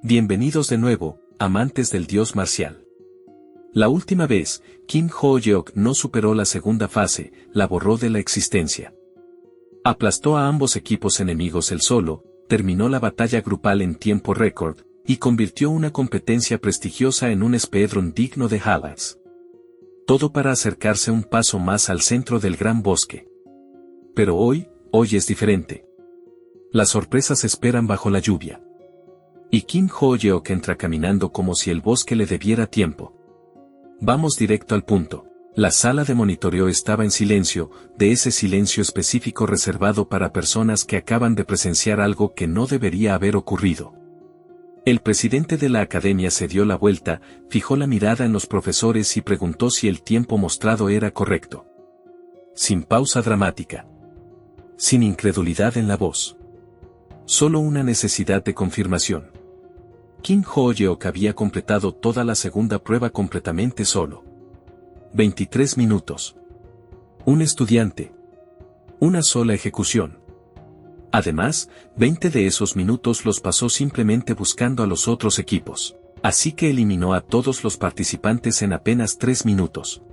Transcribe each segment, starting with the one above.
Bienvenidos de nuevo, amantes del dios marcial. La última vez, Kim Ho-yeok no superó la segunda fase, la borró de la existencia. Aplastó a ambos equipos enemigos él solo, terminó la batalla grupal en tiempo récord, y convirtió una competencia prestigiosa en un speedrun digno de highlights. Todo para acercarse un paso más al centro del gran bosque. Pero hoy es diferente. Las sorpresas esperan bajo la lluvia. Y Kim Ho-yeok entra caminando como si el bosque le debiera tiempo. Vamos directo al punto. La sala de monitoreo estaba en silencio, de ese silencio específico reservado para personas que acaban de presenciar algo que no debería haber ocurrido. El presidente de la academia se dio la vuelta, fijó la mirada en los profesores y preguntó si el tiempo mostrado era correcto. Sin pausa dramática. Sin incredulidad en la voz. Solo una necesidad de confirmación. Kim Ho-yeok había completado toda la segunda prueba completamente solo. 23 minutos. Un estudiante. Una sola ejecución. Además, 20 de esos minutos los pasó simplemente buscando a los otros equipos. Así que eliminó a todos los participantes en apenas 3 minutos.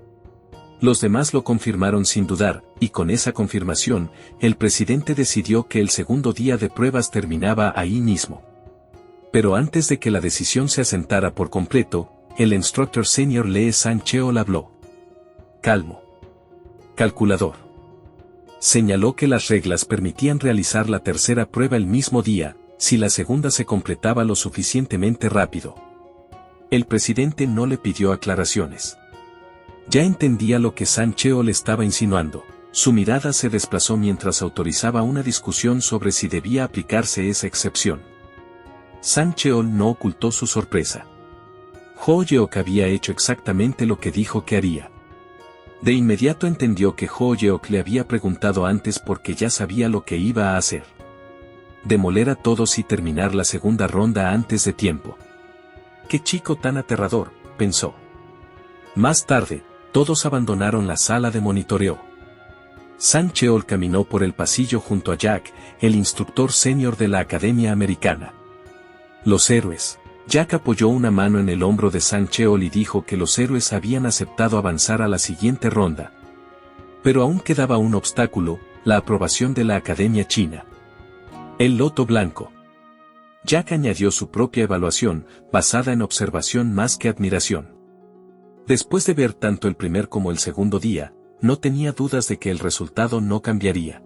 Los demás lo confirmaron sin dudar, y con esa confirmación, el presidente decidió que el segundo día de pruebas terminaba ahí mismo. Pero antes de que la decisión se asentara por completo, el instructor senior Lee Sang-cheol habló. Calmo. Calculador. Señaló que las reglas permitían realizar la tercera prueba el mismo día, si la segunda se completaba lo suficientemente rápido. El presidente no le pidió aclaraciones. Ya entendía lo que Sang-cheol estaba insinuando. Su mirada se desplazó mientras autorizaba una discusión sobre si debía aplicarse esa excepción. Sang-cheol no ocultó su sorpresa. Ho-yeok había hecho exactamente lo que dijo que haría. De inmediato entendió que Ho-yeok le había preguntado antes porque ya sabía lo que iba a hacer. Demoler a todos y terminar la segunda ronda antes de tiempo. ¡Qué chico tan aterrador!, pensó. Más tarde, todos abandonaron la sala de monitoreo. Sang-cheol caminó por el pasillo junto a Jack, el instructor senior de la Academia Americana. Los héroes. Jack apoyó una mano en el hombro de Sang-cheol y dijo que los héroes habían aceptado avanzar a la siguiente ronda. Pero aún quedaba un obstáculo, la aprobación de la Academia China. El loto blanco. Jack añadió su propia evaluación, basada en observación más que admiración. Después de ver tanto el primer como el segundo día, no tenía dudas de que el resultado no cambiaría.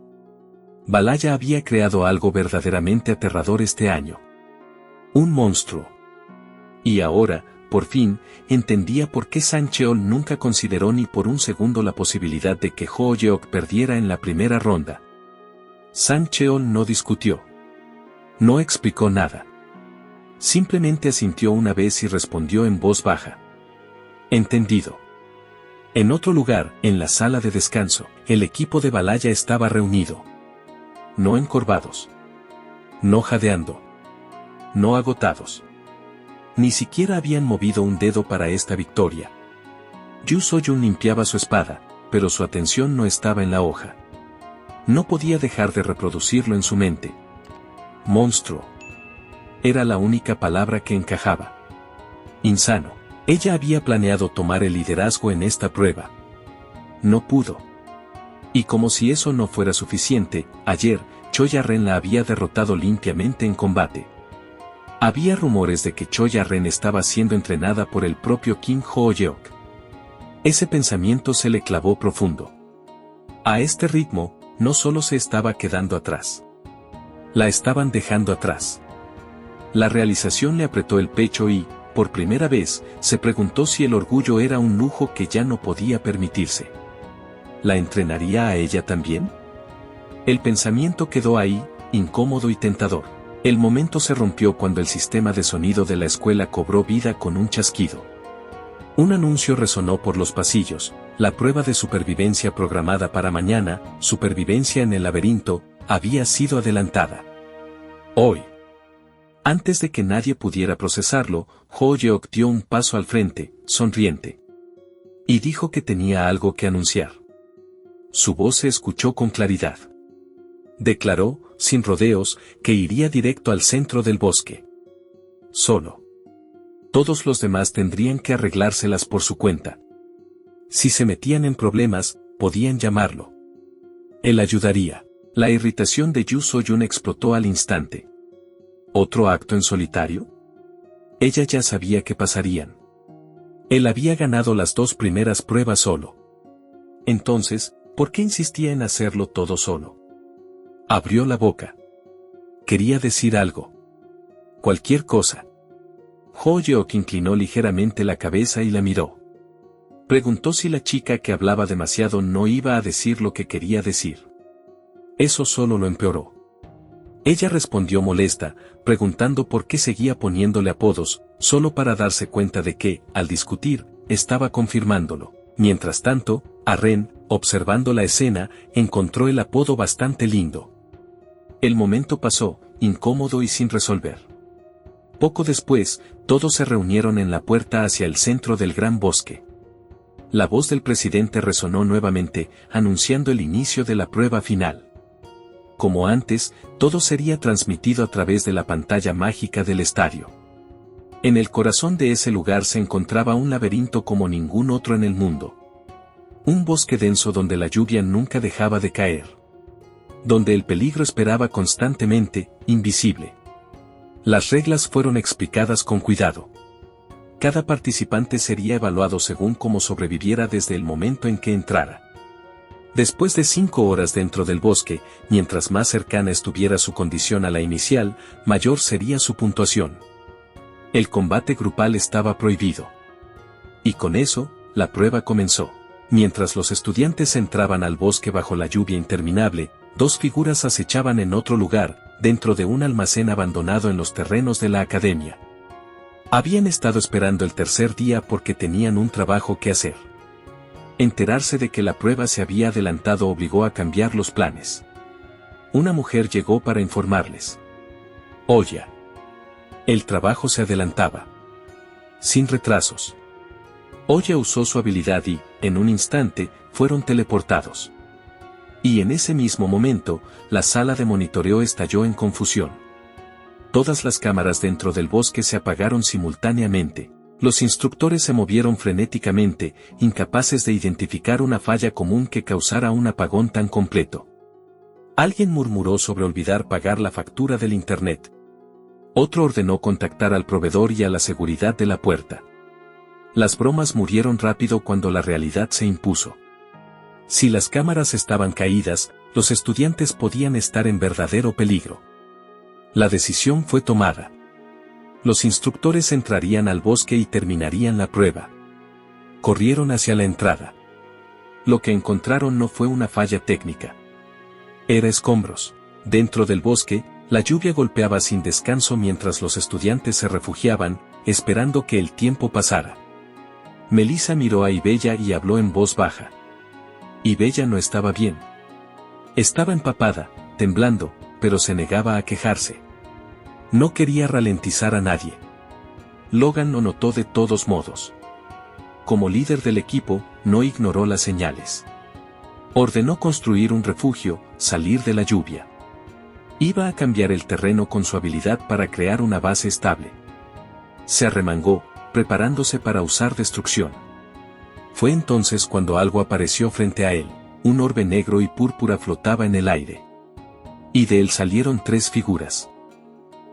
Balaya había creado algo verdaderamente aterrador este año. Un monstruo. Y ahora, por fin, entendía por qué Sang-cheol nunca consideró ni por un segundo la posibilidad de que Ho-yeok perdiera en la primera ronda. Sang-cheol no discutió. No explicó nada. Simplemente asintió una vez y respondió en voz baja. Entendido. En otro lugar, en la sala de descanso, el equipo de Balaya estaba reunido. No encorvados. No jadeando. No agotados. Ni siquiera habían movido un dedo para esta victoria. Yu So-yun limpiaba su espada, pero su atención no estaba en la hoja. No podía dejar de reproducirlo en su mente. Monstruo. Era la única palabra que encajaba. Insano. Ella había planeado tomar el liderazgo en esta prueba. No pudo. Y como si eso no fuera suficiente, ayer, Choya-ren la había derrotado limpiamente en combate. Había rumores de que Choya-ren estaba siendo entrenada por el propio Kim Ho-yeok. Ese pensamiento se le clavó profundo. A este ritmo, no solo se estaba quedando atrás. La estaban dejando atrás. La realización le apretó el pecho y, por primera vez, se preguntó si el orgullo era un lujo que ya no podía permitirse. ¿La entrenaría a ella también? El pensamiento quedó ahí, incómodo y tentador. El momento se rompió cuando el sistema de sonido de la escuela cobró vida con un chasquido. Un anuncio resonó por los pasillos. La prueba de supervivencia programada para mañana, supervivencia en el laberinto, había sido adelantada. Hoy. Antes de que nadie pudiera procesarlo, Ho-yeok dio un paso al frente, sonriente. Y dijo que tenía algo que anunciar. Su voz se escuchó con claridad. Declaró, sin rodeos, que iría directo al centro del bosque. solo. Todos los demás tendrían que arreglárselas por su cuenta. Si se metían en problemas, podían llamarlo. Él ayudaría. La irritación de Yu So-yun explotó al instante. ¿Otro acto en solitario? Ella ya sabía que pasarían. Él había ganado las 2 primeras pruebas solo. Entonces, ¿por qué insistía en hacerlo todo solo? Abrió la boca. Quería decir algo. Cualquier cosa. Ho Yeok inclinó ligeramente la cabeza y la miró. Preguntó si la chica que hablaba demasiado no iba a decir lo que quería decir. Eso solo lo empeoró. Ella respondió molesta, preguntando por qué seguía poniéndole apodos, solo para darse cuenta de que, al discutir, estaba confirmándolo. Mientras tanto, Aren, observando la escena, encontró el apodo bastante lindo. El momento pasó, incómodo y sin resolver. Poco después, todos se reunieron en la puerta hacia el centro del gran bosque. La voz del presidente resonó nuevamente, anunciando el inicio de la prueba final. Como antes, todo sería transmitido a través de la pantalla mágica del estadio. En el corazón de ese lugar se encontraba un laberinto como ningún otro en el mundo. Un bosque denso donde la lluvia nunca dejaba de caer. Donde el peligro esperaba constantemente, invisible. Las reglas fueron explicadas con cuidado. Cada participante sería evaluado según cómo sobreviviera desde el momento en que entrara. Después de 5 horas dentro del bosque, mientras más cercana estuviera su condición a la inicial, mayor sería su puntuación. El combate grupal estaba prohibido. Y con eso, la prueba comenzó. Mientras los estudiantes entraban al bosque bajo la lluvia interminable, 2 figuras acechaban en otro lugar, dentro de un almacén abandonado en los terrenos de la academia. Habían estado esperando el tercer día porque tenían un trabajo que hacer. Enterarse de que la prueba se había adelantado obligó a cambiar los planes. Una mujer llegó para informarles. Oye. El trabajo se adelantaba. Sin retrasos. Oye usó su habilidad y, en un instante, fueron teleportados. Y en ese mismo momento, la sala de monitoreo estalló en confusión. Todas las cámaras dentro del bosque se apagaron simultáneamente. Los instructores se movieron frenéticamente, incapaces de identificar una falla común que causara un apagón tan completo. Alguien murmuró sobre olvidar pagar la factura del internet. Otro ordenó contactar al proveedor y a la seguridad de la puerta. Las bromas murieron rápido cuando la realidad se impuso. Si las cámaras estaban caídas, los estudiantes podían estar en verdadero peligro. La decisión fue tomada. Los instructores entrarían al bosque y terminarían la prueba. Corrieron hacia la entrada. Lo que encontraron no fue una falla técnica. Era escombros. Dentro del bosque, la lluvia golpeaba sin descanso mientras los estudiantes se refugiaban, esperando que el tiempo pasara. Melissa miró a Ibella y habló en voz baja. Ibella no estaba bien. Estaba empapada, temblando, pero se negaba a quejarse. No quería ralentizar a nadie. Logan lo notó de todos modos. Como líder del equipo, no ignoró las señales. Ordenó construir un refugio, salir de la lluvia. Iba a cambiar el terreno con su habilidad para crear una base estable. Se arremangó, preparándose para usar destrucción. Fue entonces cuando algo apareció frente a él. Un orbe negro y púrpura flotaba en el aire. Y de él salieron 3 figuras.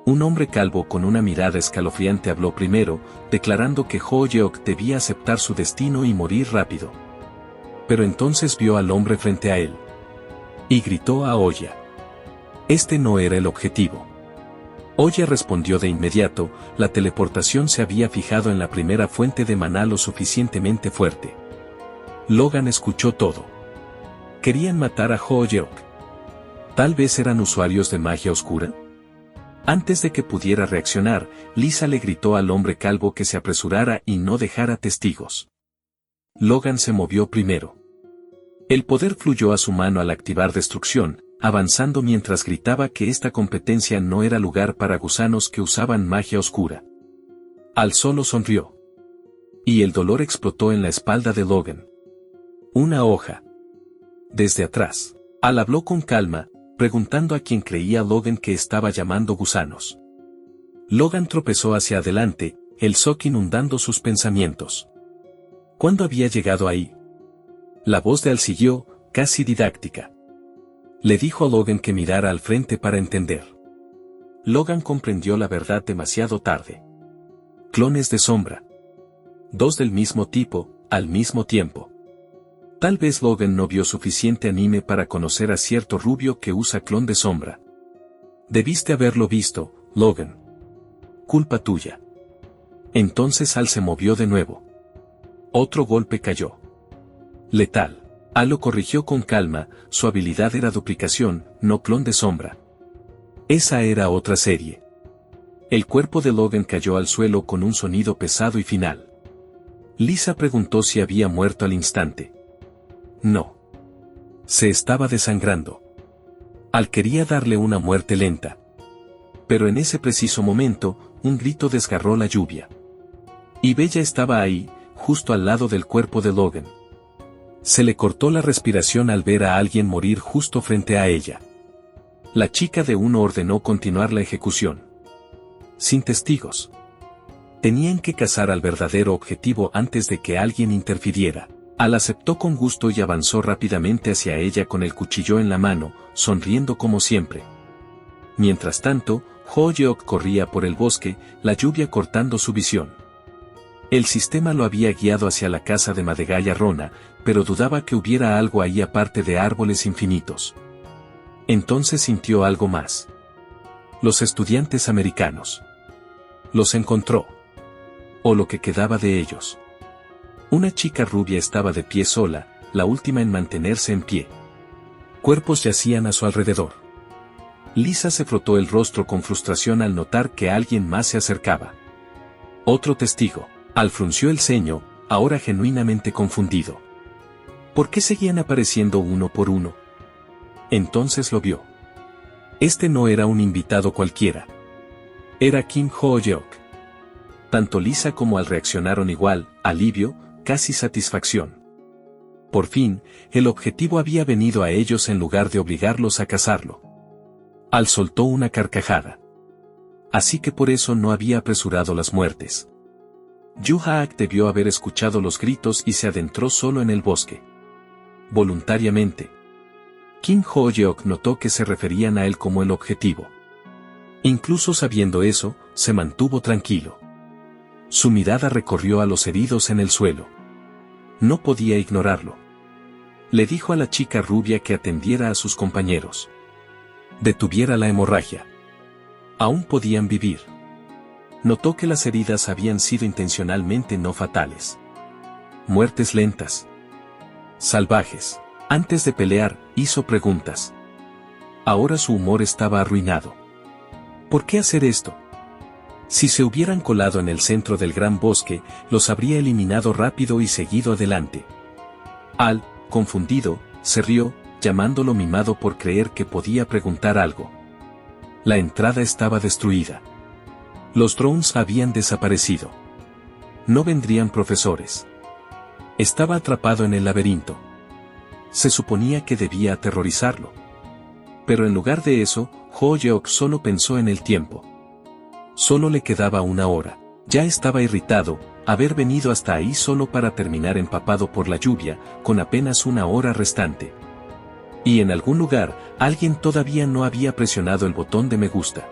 Un hombre calvo con una mirada escalofriante habló primero, declarando que Ho Yeok debía aceptar su destino y morir rápido. Pero entonces vio al hombre frente a él. Y gritó a Oya. Este no era el objetivo. Oya respondió de inmediato, la teleportación se había fijado en la primera fuente de maná lo suficientemente fuerte. Logan escuchó todo. Querían matar a Ho Yeok. Tal vez eran usuarios de magia oscura. Antes de que pudiera reaccionar, Lisa le gritó al hombre calvo que se apresurara y no dejara testigos. Logan se movió primero. El poder fluyó a su mano al activar destrucción, avanzando mientras gritaba que esta competencia no era lugar para gusanos que usaban magia oscura. Al solo sonrió. Y el dolor explotó en la espalda de Logan. Una hoja. Desde atrás. Al habló con calma, preguntando a quien creía Logan que estaba llamando gusanos. Logan tropezó hacia adelante, el shock inundando sus pensamientos. ¿Cuándo había llegado ahí? La voz de Al siguió, casi didáctica. Le dijo a Logan que mirara al frente para entender. Logan comprendió la verdad demasiado tarde. Clones de sombra. Dos del mismo tipo, al mismo tiempo. Tal vez Logan no vio suficiente anime para conocer a cierto rubio que usa clon de sombra. Debiste haberlo visto, Logan. Culpa tuya. Entonces Al se movió de nuevo. Otro golpe cayó. Letal. Al lo corrigió con calma, su habilidad era duplicación, no clon de sombra. Esa era otra serie. El cuerpo de Logan cayó al suelo con un sonido pesado y final. Lisa preguntó si había muerto al instante. No. Se estaba desangrando. Al quería darle una muerte lenta. Pero en ese preciso momento, un grito desgarró la lluvia. Y Bella estaba ahí, justo al lado del cuerpo de Logan. Se le cortó la respiración al ver a alguien morir justo frente a ella. La chica de uno ordenó continuar la ejecución. Sin testigos. Tenían que cazar al verdadero objetivo antes de que alguien interfiriera. Al aceptó con gusto y avanzó rápidamente hacia ella con el cuchillo en la mano, sonriendo como siempre. Mientras tanto, Ho-yeok corría por el bosque, la lluvia cortando su visión. El sistema lo había guiado hacia la casa de Madegaya Rona, pero dudaba que hubiera algo ahí aparte de árboles infinitos. Entonces sintió algo más. Los estudiantes americanos. Los encontró. O lo que quedaba de ellos. Una chica rubia estaba de pie sola, la última en mantenerse en pie. Cuerpos yacían a su alrededor. Lisa se frotó el rostro con frustración al notar que alguien más se acercaba. Otro testigo. Al frunció el ceño, ahora genuinamente confundido. ¿Por qué seguían apareciendo uno por uno? Entonces lo vio. Este no era un invitado cualquiera. Era Kim Ho-yeok. Tanto Lisa como Al reaccionaron igual, alivio, casi satisfacción. Por fin, el objetivo había venido a ellos en lugar de obligarlos a cazarlo. Al soltó una carcajada. Así que por eso no había apresurado las muertes. Yu-haak debió haber escuchado los gritos y se adentró solo en el bosque. Voluntariamente. Kim Ho-yeok notó que se referían a él como el objetivo. Incluso sabiendo eso, se mantuvo tranquilo. Su mirada recorrió a los heridos en el suelo. No podía ignorarlo. Le dijo a la chica rubia que atendiera a sus compañeros. Detuviera la hemorragia. Aún podían vivir. Notó que las heridas habían sido intencionalmente no fatales. Muertes lentas. Salvajes. Antes de pelear, hizo preguntas. Ahora su humor estaba arruinado. ¿Por qué hacer esto? Si se hubieran colado en el centro del gran bosque, los habría eliminado rápido y seguido adelante. Al, confundido, se rió, llamándolo mimado por creer que podía preguntar algo. La entrada estaba destruida. Los drones habían desaparecido. No vendrían profesores. Estaba atrapado en el laberinto. Se suponía que debía aterrorizarlo. Pero en lugar de eso, Ho-yeok solo pensó en el tiempo. Solo le quedaba una hora. Ya estaba irritado, haber venido hasta ahí solo para terminar empapado por la lluvia, con apenas una hora restante. Y en algún lugar, alguien todavía no había presionado el botón de me gusta.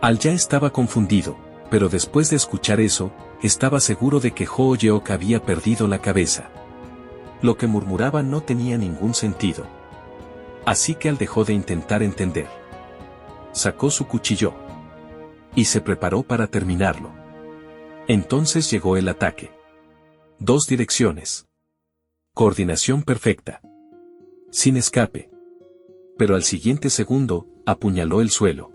Al ya estaba confundido, pero después de escuchar eso, estaba seguro de que Ho-yeok había perdido la cabeza. Lo que murmuraba no tenía ningún sentido. Así que Al dejó de intentar entender. Sacó su cuchillo. Y se preparó para terminarlo. Entonces llegó el ataque. 2 direcciones. Coordinación perfecta. Sin escape. Pero al siguiente segundo, apuñaló el suelo.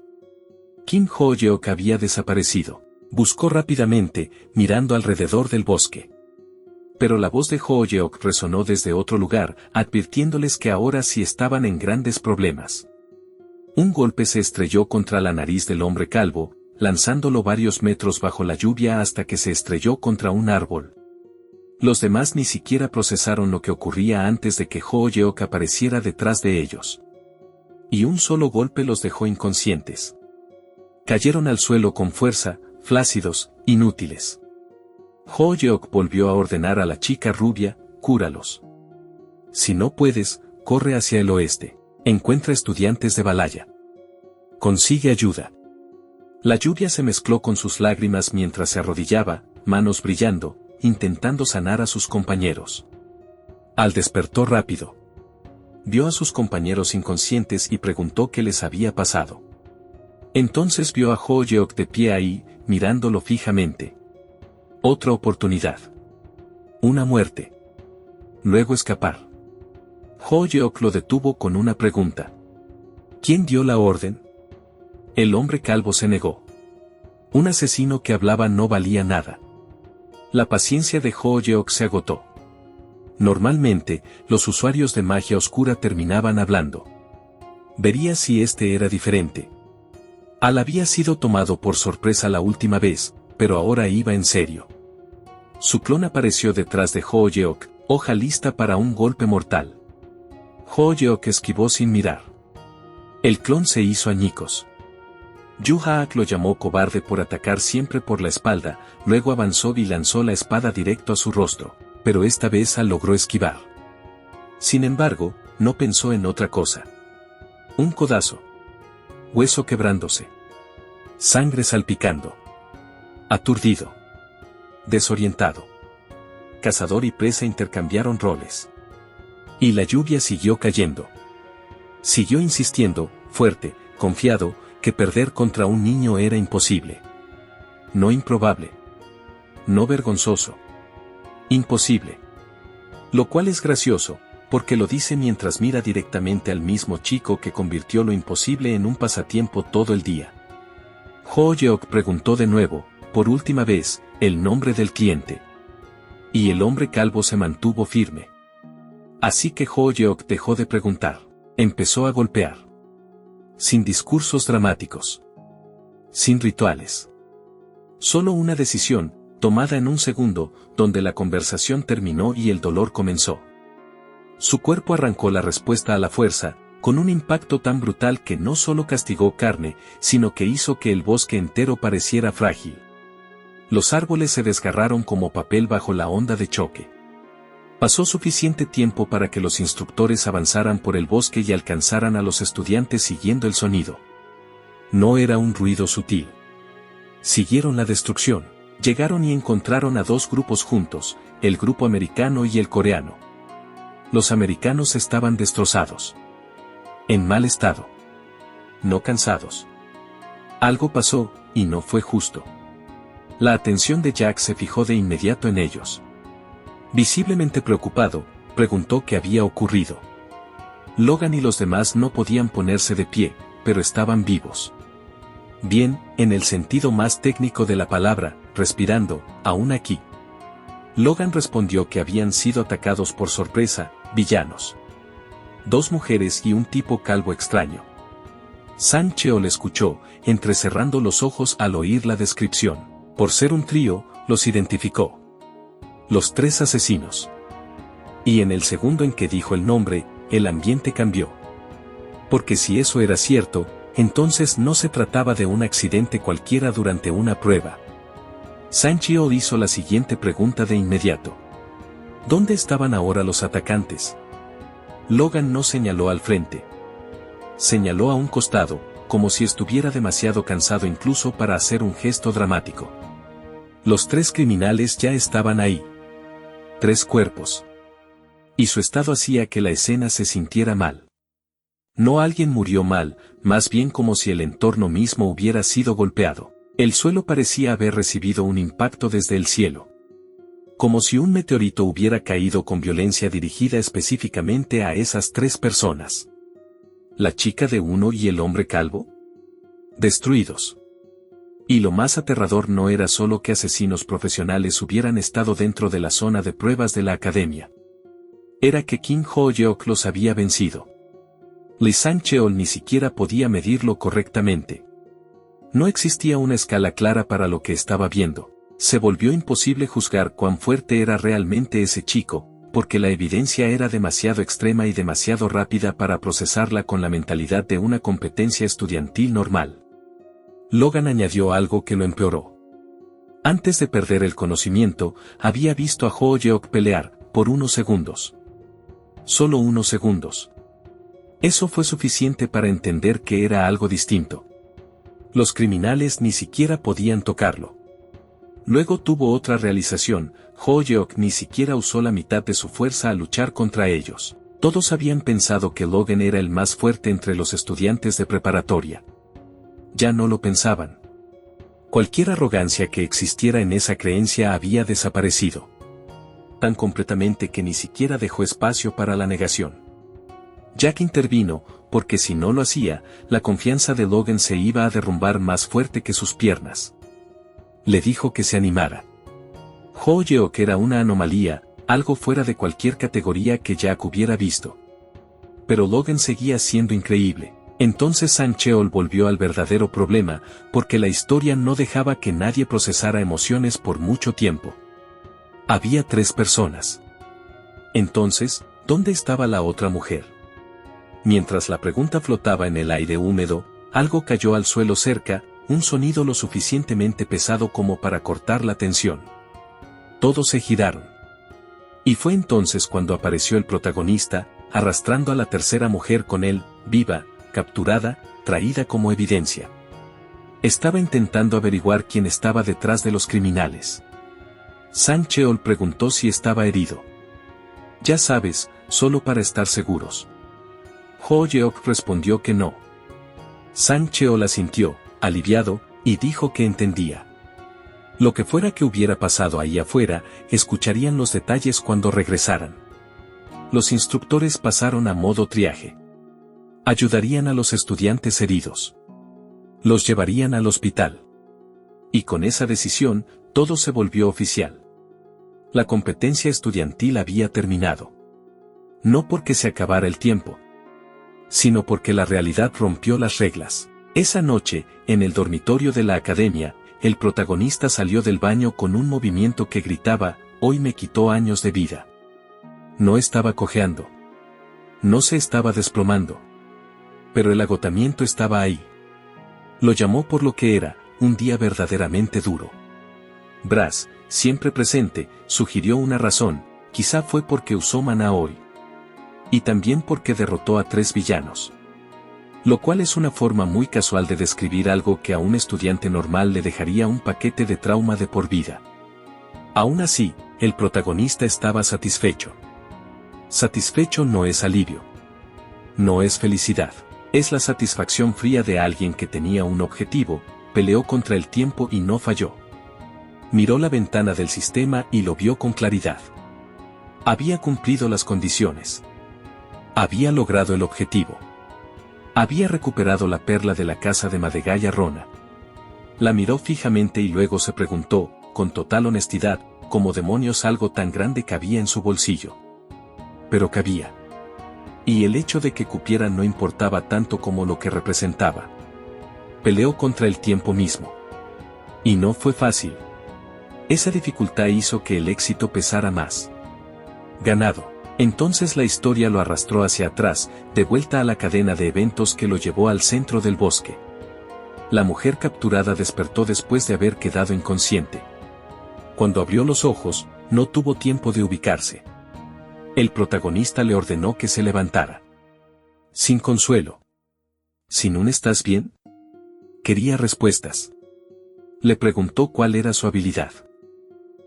Kim Ho-yeok había desaparecido. Buscó rápidamente, mirando alrededor del bosque. Pero la voz de Ho-yeok resonó desde otro lugar, advirtiéndoles que ahora sí estaban en grandes problemas. Un golpe se estrelló contra la nariz del hombre calvo, lanzándolo varios metros bajo la lluvia hasta que se estrelló contra un árbol. Los demás ni siquiera procesaron lo que ocurría antes de que Ho-yeok apareciera detrás de ellos. Y un solo golpe los dejó inconscientes. Cayeron al suelo con fuerza, flácidos, inútiles. Ho Yeok volvió a ordenar a la chica rubia, cúralos. Si no puedes, corre hacia el oeste. Encuentra estudiantes de Balaya. Consigue ayuda. La lluvia se mezcló con sus lágrimas mientras se arrodillaba, manos brillando, intentando sanar a sus compañeros. Al despertó rápido. Vio a sus compañeros inconscientes y preguntó qué les había pasado. Entonces vio a Ho Yeok de pie ahí, mirándolo fijamente. Otra oportunidad. Una muerte. Luego escapar. Ho Yeok lo detuvo con una pregunta. ¿Quién dio la orden? El hombre calvo se negó. Un asesino que hablaba no valía nada. La paciencia de Ho Yeok se agotó. Normalmente, los usuarios de magia oscura terminaban hablando. Vería si este era diferente. Al había sido tomado por sorpresa la última vez, pero ahora iba en serio. Su clon apareció detrás de Ho Yeok, hoja lista para un golpe mortal. Ho Yeok esquivó sin mirar. El clon se hizo añicos. Yu Haak lo llamó cobarde por atacar siempre por la espalda, luego avanzó y lanzó la espada directo a su rostro, pero esta vez logró esquivar. Sin embargo, no pensó en otra cosa. Un codazo. Hueso quebrándose. Sangre salpicando. Aturdido. Desorientado. Cazador y presa intercambiaron roles. Y la lluvia siguió cayendo. Siguió insistiendo, fuerte, confiado, que perder contra un niño era imposible. No improbable. No vergonzoso. Imposible. Lo cual es gracioso, porque lo dice mientras mira directamente al mismo chico que convirtió lo imposible en un pasatiempo todo el día. Ho Yeok preguntó de nuevo, por última vez, el nombre del cliente. Y el hombre calvo se mantuvo firme. Así que Ho Yeok dejó de preguntar. Empezó a golpear. Sin discursos dramáticos. Sin rituales. Solo una decisión, tomada en un segundo, donde la conversación terminó y el dolor comenzó. Su cuerpo arrancó la respuesta a la fuerza, con un impacto tan brutal que no solo castigó carne, sino que hizo que el bosque entero pareciera frágil. Los árboles se desgarraron como papel bajo la onda de choque. Pasó suficiente tiempo para que los instructores avanzaran por el bosque y alcanzaran a los estudiantes siguiendo el sonido. No era un ruido sutil. Siguieron la destrucción. Llegaron y encontraron a dos grupos juntos, el grupo americano y el coreano. Los americanos estaban destrozados. En mal estado. No cansados. Algo pasó, y no fue justo. La atención de Jack se fijó de inmediato en ellos. Visiblemente preocupado, preguntó qué había ocurrido. Logan y los demás no podían ponerse de pie, pero estaban vivos. Bien, en el sentido más técnico de la palabra, respirando, aún aquí. Logan respondió que habían sido atacados por sorpresa, villanos. Dos mujeres y un tipo calvo extraño. Sang Cheol escuchó, entrecerrando los ojos al oír la descripción. Por ser un trío, los identificó. Los tres asesinos. Y en el segundo en que dijo el nombre, el ambiente cambió. Porque si eso era cierto, entonces no se trataba de un accidente cualquiera durante una prueba. Sang Cheol hizo la siguiente pregunta de inmediato. ¿Dónde estaban ahora los atacantes? Logan no señaló al frente. Señaló a un costado, como si estuviera demasiado cansado incluso para hacer un gesto dramático. Los tres criminales ya estaban ahí. 3 cuerpos. Y su estado hacía que la escena se sintiera mal. No alguien murió mal, más bien como si el entorno mismo hubiera sido golpeado. El suelo parecía haber recibido un impacto desde el cielo. Como si un meteorito hubiera caído con violencia dirigida específicamente a esas 3 personas. La chica de uno y el hombre calvo. Destruidos. Y lo más aterrador no era solo que asesinos profesionales hubieran estado dentro de la zona de pruebas de la academia. Era que Kim Ho Yeok los había vencido. Lee Sang Cheol ni siquiera podía medirlo correctamente. No existía una escala clara para lo que estaba viendo. Se volvió imposible juzgar cuán fuerte era realmente ese chico, porque la evidencia era demasiado extrema y demasiado rápida para procesarla con la mentalidad de una competencia estudiantil normal. Logan añadió algo que lo empeoró. Antes de perder el conocimiento, había visto a Ho Yeok pelear, por unos segundos. Solo unos segundos. Eso fue suficiente para entender que era algo distinto. Los criminales ni siquiera podían tocarlo. Luego tuvo otra realización: Ho Yeok ni siquiera usó la mitad de su fuerza a luchar contra ellos. Todos habían pensado que Logan era el más fuerte entre los estudiantes de preparatoria. Ya no lo pensaban. Cualquier arrogancia que existiera en esa creencia había desaparecido. Tan completamente que ni siquiera dejó espacio para la negación. Jack intervino, porque si no lo hacía, la confianza de Logan se iba a derrumbar más fuerte que sus piernas. Le dijo que se animara. Ho Yeok era una anomalía, algo fuera de cualquier categoría que Jack hubiera visto. Pero Logan seguía siendo increíble. Entonces Sang Cheol volvió al verdadero problema, porque la historia no dejaba que nadie procesara emociones por mucho tiempo. Había 3 personas. Entonces, ¿dónde estaba la otra mujer? Mientras la pregunta flotaba en el aire húmedo, algo cayó al suelo cerca, un sonido lo suficientemente pesado como para cortar la tensión. Todos se giraron. Y fue entonces cuando apareció el protagonista, arrastrando a la tercera mujer con él, viva, capturada, traída como evidencia. Estaba intentando averiguar quién estaba detrás de los criminales. Sang Cheol preguntó si estaba herido. Ya sabes, solo para estar seguros. Ho Yeok respondió que no. Sang Cheol asintió, aliviado, y dijo que entendía. Lo que fuera que hubiera pasado ahí afuera, escucharían los detalles cuando regresaran. Los instructores pasaron a modo triaje. Ayudarían a los estudiantes heridos. Los llevarían al hospital. Y con esa decisión, todo se volvió oficial. La competencia estudiantil había terminado. No porque se acabara el tiempo, sino porque la realidad rompió las reglas. Esa noche, en el dormitorio de la academia, el protagonista salió del baño con un movimiento que gritaba: «Hoy me quitó años de vida». No estaba cojeando. No se estaba desplomando. Pero el agotamiento estaba ahí. Lo llamó por lo que era, un día verdaderamente duro. Brass, siempre presente, sugirió una razón: quizá fue porque usó maná hoy. Y también porque derrotó a 3 villanos. Lo cual es una forma muy casual de describir algo que a un estudiante normal le dejaría un paquete de trauma de por vida. Aún así, el protagonista estaba satisfecho. Satisfecho no es alivio. No es felicidad. Es la satisfacción fría de alguien que tenía un objetivo, peleó contra el tiempo y no falló. Miró la ventana del sistema y lo vio con claridad. Había cumplido las condiciones. Había logrado el objetivo. Había recuperado la perla de la casa de Madegaya Rona. La miró fijamente y luego se preguntó, con total honestidad, ¿cómo demonios algo tan grande cabía en su bolsillo? Pero cabía. Y el hecho de que cupiera no importaba tanto como lo que representaba. Peleó contra el tiempo mismo. Y no fue fácil. Esa dificultad hizo que el éxito pesara más. Ganado. Entonces la historia lo arrastró hacia atrás, de vuelta a la cadena de eventos que lo llevó al centro del bosque. La mujer capturada despertó después de haber quedado inconsciente. Cuando abrió los ojos, no tuvo tiempo de ubicarse. El protagonista le ordenó que se levantara. Sin consuelo. ¿Sin un estás bien? Quería respuestas. Le preguntó cuál era su habilidad.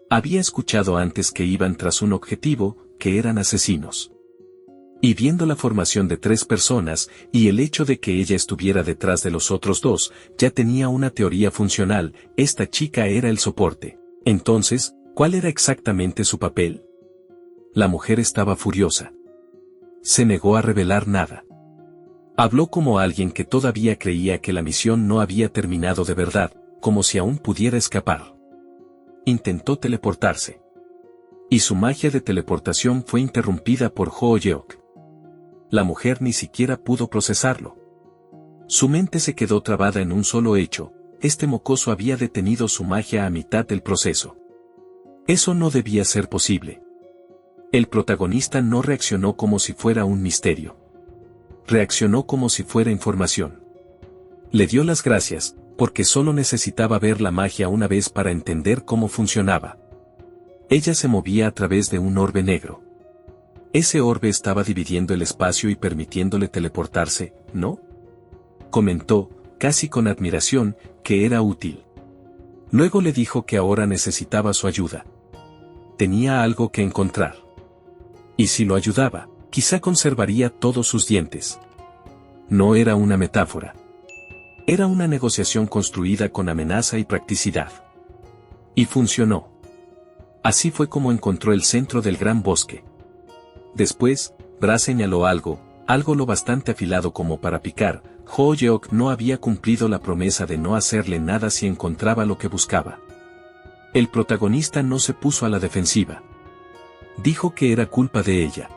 Había escuchado antes que iban tras un objetivo, que eran asesinos. Y viendo la formación de 3 personas, y el hecho de que ella estuviera detrás de los otros 2, ya tenía una teoría funcional: esta chica era el soporte. Entonces, ¿cuál era exactamente su papel? La mujer estaba furiosa. Se negó a revelar nada. Habló como alguien que todavía creía que la misión no había terminado de verdad, como si aún pudiera escapar. Intentó teleportarse. Y su magia de teleportación fue interrumpida por Ho Yeok. La mujer ni siquiera pudo procesarlo. Su mente se quedó trabada en un solo hecho: este mocoso había detenido su magia a mitad del proceso. Eso no debía ser posible. El protagonista no reaccionó como si fuera un misterio. Reaccionó como si fuera información. Le dio las gracias, porque solo necesitaba ver la magia una vez para entender cómo funcionaba. Ella se movía a través de un orbe negro. Ese orbe estaba dividiendo el espacio y permitiéndole teleportarse, ¿no? Comentó, casi con admiración, que era útil. Luego le dijo que ahora necesitaba su ayuda. Tenía algo que encontrar. Y si lo ayudaba, quizá conservaría todos sus dientes. No era una metáfora. Era una negociación construida con amenaza y practicidad. Y funcionó. Así fue como encontró el centro del gran bosque. Después, Bra señaló algo lo bastante afilado como para picar. Ho-Yeok no había cumplido la promesa de no hacerle nada si encontraba lo que buscaba. El protagonista no se puso a la defensiva. Dijo que era culpa de ella.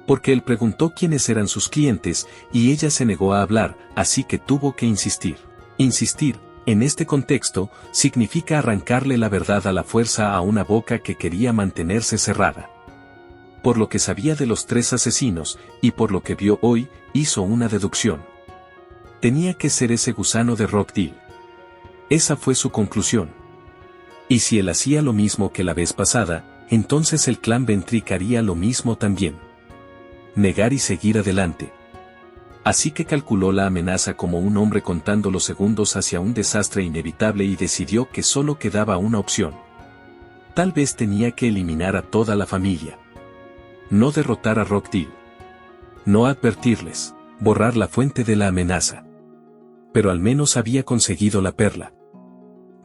Porque él preguntó quiénes eran sus clientes, y ella se negó a hablar, así que tuvo que insistir. Insistir, en este contexto, significa arrancarle la verdad a la fuerza a una boca que quería mantenerse cerrada. Por lo que sabía de los 3 asesinos, y por lo que vio hoy, hizo una deducción. Tenía que ser ese gusano de Rockdale. Esa fue su conclusión. Y si él hacía lo mismo que la vez pasada, entonces el clan Ventric haría lo mismo también. Negar y seguir adelante. Así que calculó la amenaza como un hombre contando los segundos hacia un desastre inevitable y decidió que solo quedaba una opción. Tal vez tenía que eliminar a toda la familia. No derrotar a Rockdale. No advertirles, borrar la fuente de la amenaza. Pero al menos había conseguido la perla.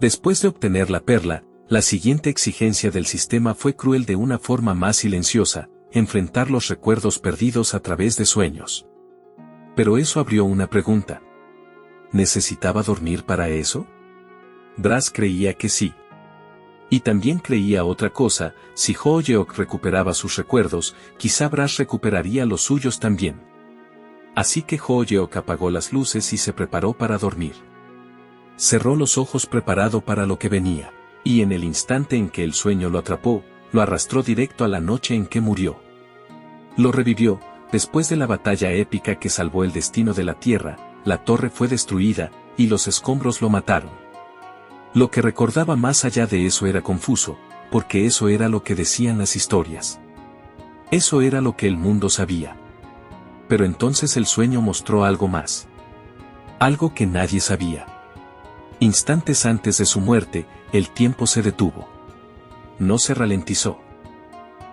Después de obtener la perla, la siguiente exigencia del sistema fue cruel de una forma más silenciosa: enfrentar los recuerdos perdidos a través de sueños. Pero eso abrió una pregunta. ¿Necesitaba dormir para eso? Brass creía que sí. Y también creía otra cosa: si Ho-Yeok recuperaba sus recuerdos, quizá Brass recuperaría los suyos también. Así que Ho-Yeok apagó las luces y se preparó para dormir. Cerró los ojos preparado para lo que venía, y en el instante en que el sueño lo atrapó, lo arrastró directo a la noche en que murió. Lo revivió. Después de la batalla épica que salvó el destino de la Tierra, la torre fue destruida, y los escombros lo mataron. Lo que recordaba más allá de eso era confuso, porque eso era lo que decían las historias. Eso era lo que el mundo sabía. Pero entonces el sueño mostró algo más. Algo que nadie sabía. Instantes antes de su muerte, el tiempo se detuvo. No se ralentizó.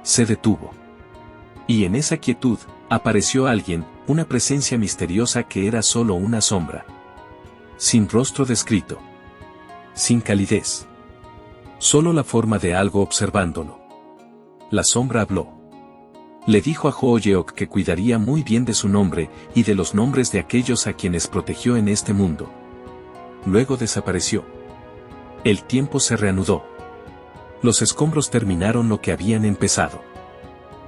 Se detuvo. Y en esa quietud, apareció alguien, una presencia misteriosa que era solo una sombra. Sin rostro descrito. Sin calidez. Solo la forma de algo observándolo. La sombra habló. Le dijo a Ho-Yeok que cuidaría muy bien de su nombre, y de los nombres de aquellos a quienes protegió en este mundo. Luego desapareció. El tiempo se reanudó. Los escombros terminaron lo que habían empezado.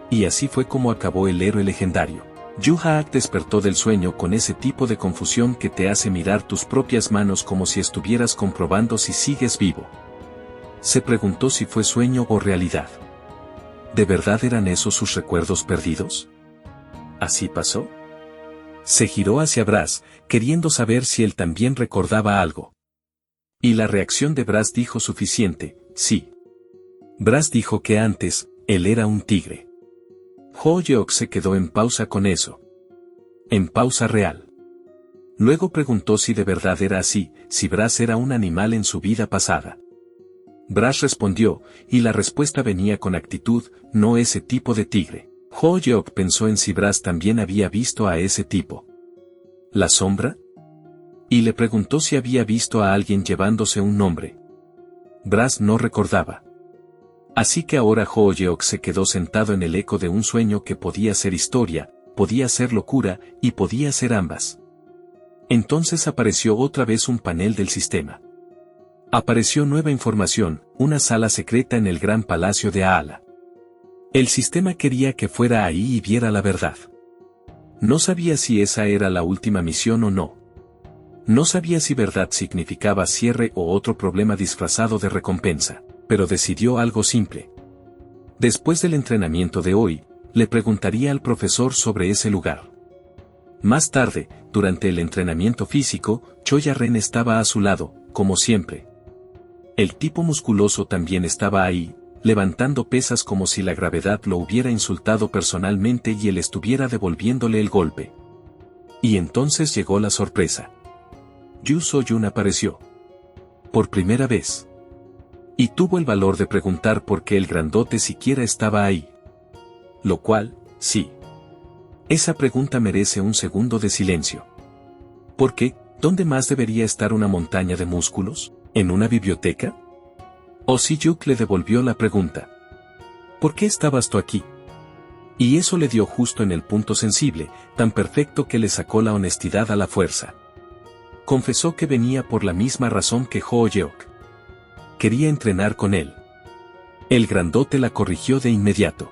Y así fue como acabó el héroe legendario. Yu-Ha despertó del sueño con ese tipo de confusión que te hace mirar tus propias manos como si estuvieras comprobando si sigues vivo. Se preguntó si fue sueño o realidad. ¿De verdad eran esos sus recuerdos perdidos? ¿Así pasó? Se giró hacia Brass, queriendo saber si él también recordaba algo. Y la reacción de Brass dijo suficiente: sí. Brass dijo que antes, él era un tigre. Ho-Yeok se quedó en pausa con eso. En pausa real. Luego preguntó si de verdad era así, si Brass era un animal en su vida pasada. Brass respondió, y la respuesta venía con actitud: no ese tipo de tigre. Ho-Yeok pensó en si Brass también había visto a ese tipo. ¿La sombra? Y le preguntó si había visto a alguien llevándose un nombre. Brass no recordaba. Así que ahora Ho-Yeok se quedó sentado en el eco de un sueño que podía ser historia, podía ser locura, y podía ser ambas. Entonces apareció otra vez un panel del sistema. Apareció nueva información: una sala secreta en el gran palacio de Aala. El sistema quería que fuera ahí y viera la verdad. No sabía si esa era la última misión o no. No sabía si verdad significaba cierre o otro problema disfrazado de recompensa, pero decidió algo simple. Después del entrenamiento de hoy, le preguntaría al profesor sobre ese lugar. Más tarde, durante el entrenamiento físico, Choya Ren estaba a su lado, como siempre. El tipo musculoso también estaba ahí, levantando pesas como si la gravedad lo hubiera insultado personalmente y él estuviera devolviéndole el golpe. Y entonces llegó la sorpresa. Yu So-yun apareció. Por primera vez. Y tuvo el valor de preguntar por qué el grandote siquiera estaba ahí. Lo cual, sí. Esa pregunta merece un segundo de silencio. ¿Por qué? ¿Dónde más debería estar una montaña de músculos? ¿En una biblioteca? Oh Si-yuk le devolvió la pregunta. ¿Por qué estabas tú aquí? Y eso le dio justo en el punto sensible, tan perfecto que le sacó la honestidad a la fuerza. Confesó que venía por la misma razón que Ho-yeok. Quería entrenar con él. El grandote la corrigió de inmediato.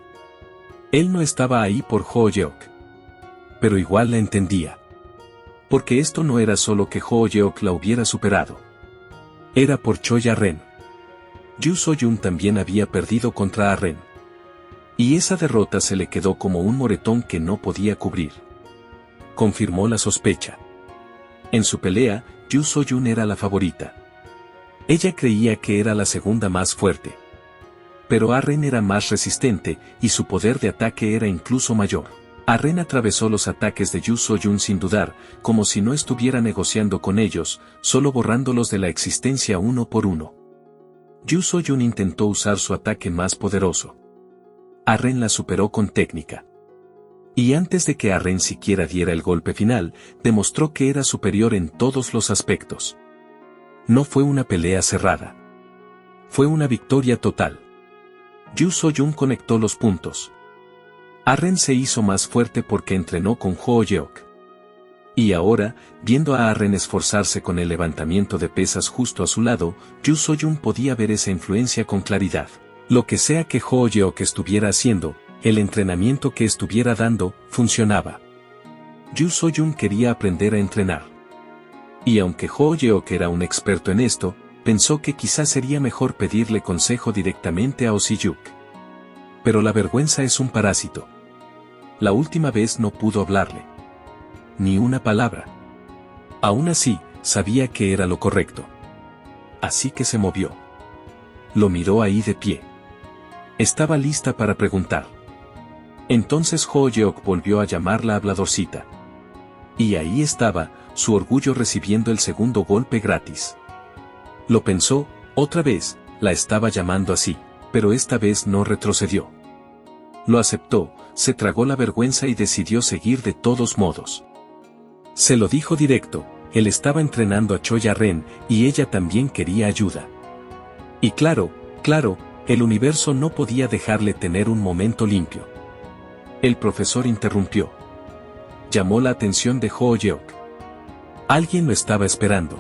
Él no estaba ahí por Ho-yeok. Pero igual la entendía. Porque esto no era solo que Ho-yeok la hubiera superado. Era por Choya Ren. Yu So-yun también había perdido contra Arren. Y esa derrota se le quedó como un moretón que no podía cubrir. Confirmó la sospecha. En su pelea, Yu So-yun era la favorita. Ella creía que era la segunda más fuerte. Pero Arren era más resistente, y su poder de ataque era incluso mayor. Arren atravesó los ataques de Yu So-yun sin dudar, como si no estuviera negociando con ellos, solo borrándolos de la existencia uno por uno. Yu So-yun intentó usar su ataque más poderoso. Arren la superó con técnica. Y antes de que Arren siquiera diera el golpe final, demostró que era superior en todos los aspectos. No fue una pelea cerrada. Fue una victoria total. Yu So-yun conectó los puntos. Arren se hizo más fuerte porque entrenó con Ho-yeok. Y ahora, viendo a Arren esforzarse con el levantamiento de pesas justo a su lado, Yu So-yun podía ver esa influencia con claridad. Lo que sea que Ho-yeok estuviera haciendo, el entrenamiento que estuviera dando, funcionaba. Yu So-yun quería aprender a entrenar. Y aunque Ho-yeok era un experto en esto, pensó que quizás sería mejor pedirle consejo directamente a Oh Si-yuk. Pero la vergüenza es un parásito. La última vez no pudo hablarle. Ni una palabra. Aún así, sabía que era lo correcto. Así que se movió. Lo miró ahí de pie. Estaba lista para preguntar. Entonces Ho-yeok volvió a llamar la habladorcita. Y ahí estaba, su orgullo recibiendo el segundo golpe gratis. Lo pensó, otra vez, la estaba llamando así, pero esta vez no retrocedió. Lo aceptó, se tragó la vergüenza y decidió seguir de todos modos. Se lo dijo directo, él estaba entrenando a Choya Ren, y ella también quería ayuda. Y claro, el universo no podía dejarle tener un momento limpio. El profesor interrumpió. Llamó la atención de Ho-yeok. Alguien lo estaba esperando.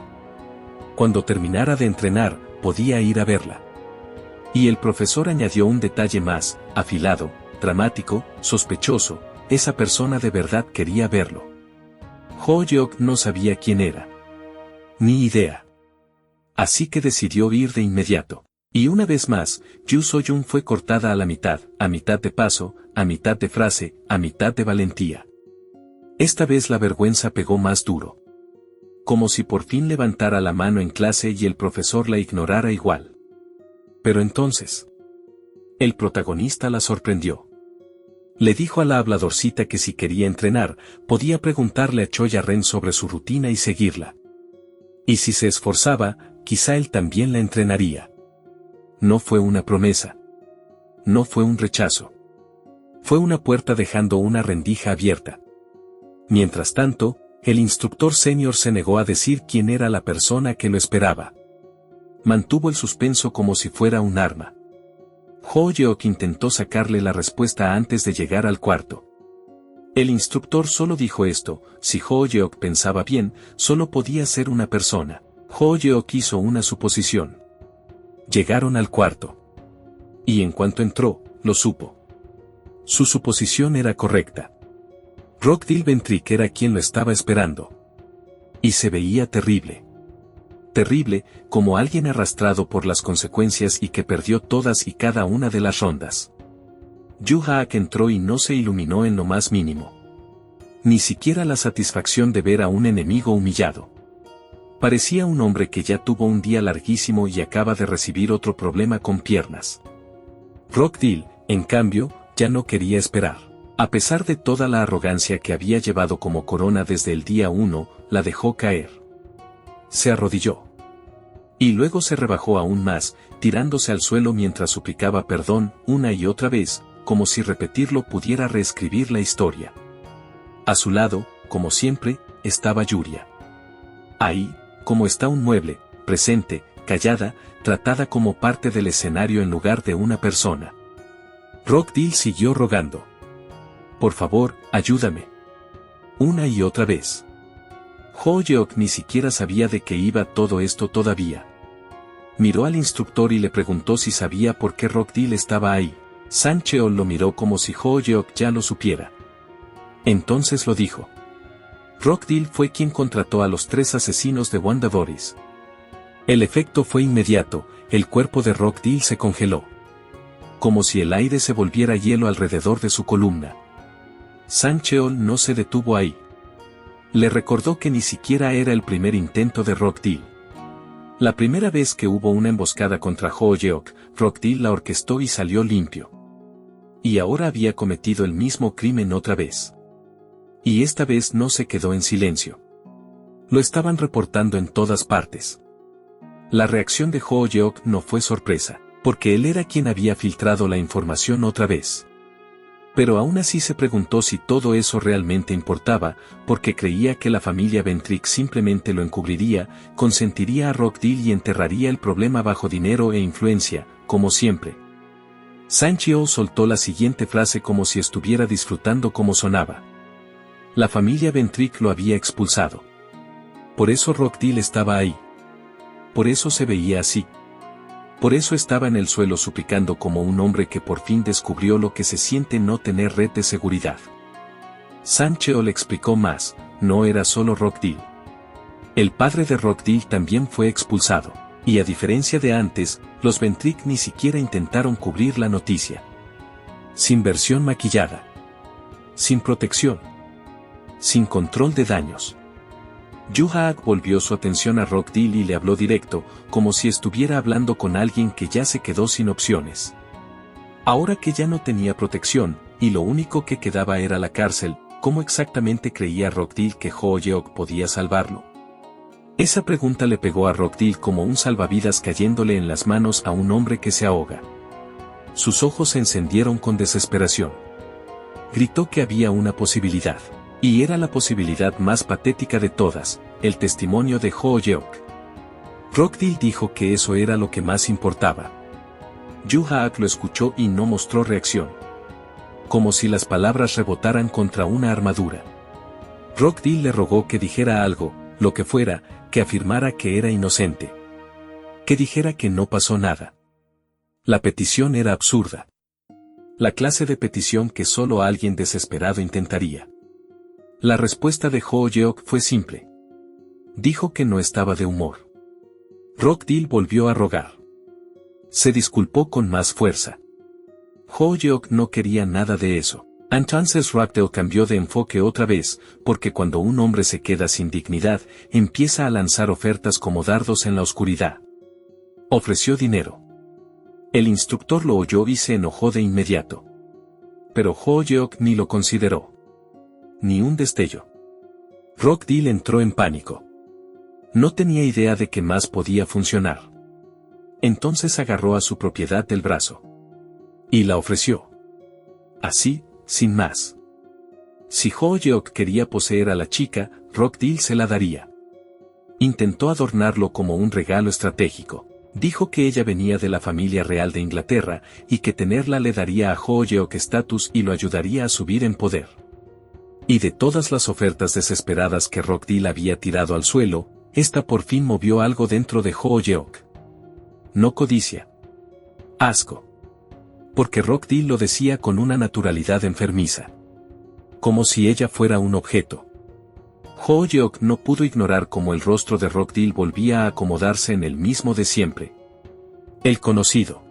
Cuando terminara de entrenar, podía ir a verla. Y el profesor añadió un detalle más, afilado, dramático, sospechoso, esa persona de verdad quería verlo. Ho-yeok no sabía quién era. Ni idea. Así que decidió ir de inmediato. Y una vez más, Yu So-yun fue cortada a mitad de paso, a mitad de frase, a mitad de valentía. Esta vez la vergüenza pegó más duro. Como si por fin levantara la mano en clase y el profesor la ignorara igual. Pero entonces, el protagonista la sorprendió. Le dijo a la habladorcita que si quería entrenar, podía preguntarle a Choya Ren sobre su rutina y seguirla. Y si se esforzaba, quizá él también la entrenaría. No fue una promesa. No fue un rechazo. Fue una puerta dejando una rendija abierta. Mientras tanto, el instructor senior se negó a decir quién era la persona que lo esperaba. Mantuvo el suspenso como si fuera un arma. Ho-yeok intentó sacarle la respuesta antes de llegar al cuarto. El instructor solo dijo esto, si Ho-yeok pensaba bien, solo podía ser una persona. Ho-yeok hizo una suposición. Llegaron al cuarto. Y en cuanto entró, lo supo. Su suposición era correcta. Rock Dilventrick era quien lo estaba esperando. Y se veía terrible. Terrible, como alguien arrastrado por las consecuencias y que perdió todas y cada una de las rondas. Yu Haak entró y no se iluminó en lo más mínimo. Ni siquiera la satisfacción de ver a un enemigo humillado. Parecía un hombre que ya tuvo un día larguísimo y acaba de recibir otro problema con piernas. Rockdale, en cambio, ya no quería esperar. A pesar de toda la arrogancia que había llevado como corona desde el día 1, la dejó caer. Se arrodilló. Y luego se rebajó aún más, tirándose al suelo mientras suplicaba perdón una y otra vez, como si repetirlo pudiera reescribir la historia. A su lado, como siempre, estaba Yuria. Ahí, como está un mueble, presente, callada, tratada como parte del escenario en lugar de una persona. Rockdale siguió rogando. Por favor, ayúdame. Una y otra vez. Ho-yeok ni siquiera sabía de qué iba todo esto todavía. Miró al instructor y le preguntó si sabía por qué Rockdale estaba ahí. Sang Cheol lo miró como si Ho-yeok ya lo supiera. Entonces lo dijo. Rockdale fue quien contrató a los 3 asesinos de Wanda Boris. El efecto fue inmediato, el cuerpo de Rockdale se congeló. Como si el aire se volviera hielo alrededor de su columna. Sang Cheol no se detuvo ahí. Le recordó que ni siquiera era el primer intento de Rockdale. La primera vez que hubo una emboscada contra Ho-yeok, Rockdale la orquestó y salió limpio. Y ahora había cometido el mismo crimen otra vez. Y esta vez no se quedó en silencio. Lo estaban reportando en todas partes. La reacción de Ho-yeok no fue sorpresa, porque él era quien había filtrado la información otra vez. Pero aún así se preguntó si todo eso realmente importaba, porque creía que la familia Ventric simplemente lo encubriría, consentiría a Rockdale y enterraría el problema bajo dinero e influencia, como siempre. Sang Cheol soltó la siguiente frase como si estuviera disfrutando cómo sonaba. La familia Ventric lo había expulsado. Por eso Rockdale estaba ahí. Por eso se veía así. Por eso estaba en el suelo suplicando como un hombre que por fin descubrió lo que se siente no tener red de seguridad. Sang Cheol explicó más, no era solo Rockdale. El padre de Rockdale también fue expulsado, y a diferencia de antes, los Ventric ni siquiera intentaron cubrir la noticia. Sin versión maquillada. Sin protección. Sin control de daños. Yu-haak volvió su atención a Rockdale y le habló directo, como si estuviera hablando con alguien que ya se quedó sin opciones. Ahora que ya no tenía protección, y lo único que quedaba era la cárcel, ¿cómo exactamente creía Rockdale que Ho-yeok podía salvarlo? Esa pregunta le pegó a Rockdale como un salvavidas cayéndole en las manos a un hombre que se ahoga. Sus ojos se encendieron con desesperación. Gritó que había una posibilidad. Y era la posibilidad más patética de todas, el testimonio de Ho-yeok. Rockdale dijo que eso era lo que más importaba. Yu-haak lo escuchó y no mostró reacción. Como si las palabras rebotaran contra una armadura. Rockdale le rogó que dijera algo, lo que fuera, que afirmara que era inocente. Que dijera que no pasó nada. La petición era absurda. La clase de petición que solo alguien desesperado intentaría. La respuesta de Ho-yeok fue simple. Dijo que no estaba de humor. Rockdale volvió a rogar. Se disculpó con más fuerza. Ho-yeok no quería nada de eso. Entonces Rockdale cambió de enfoque otra vez, porque cuando un hombre se queda sin dignidad, empieza a lanzar ofertas como dardos en la oscuridad. Ofreció dinero. El instructor lo oyó y se enojó de inmediato. Pero Ho-yeok ni lo consideró. Ni un destello. Rockdale entró en pánico. No tenía idea de qué más podía funcionar. Entonces agarró a su propiedad del brazo. Y la ofreció. Así, sin más. Si Ho-yeok quería poseer a la chica, Rockdale se la daría. Intentó adornarlo como un regalo estratégico. Dijo que ella venía de la familia real de Inglaterra, y que tenerla le daría a Ho-yeok estatus y lo ayudaría a subir en poder. Y de todas las ofertas desesperadas que Rockdale había tirado al suelo, esta por fin movió algo dentro de Ho-yeok. No codicia. Asco. Porque Rockdale lo decía con una naturalidad enfermiza. Como si ella fuera un objeto. Ho-yeok no pudo ignorar cómo el rostro de Rockdale volvía a acomodarse en el mismo de siempre. El conocido.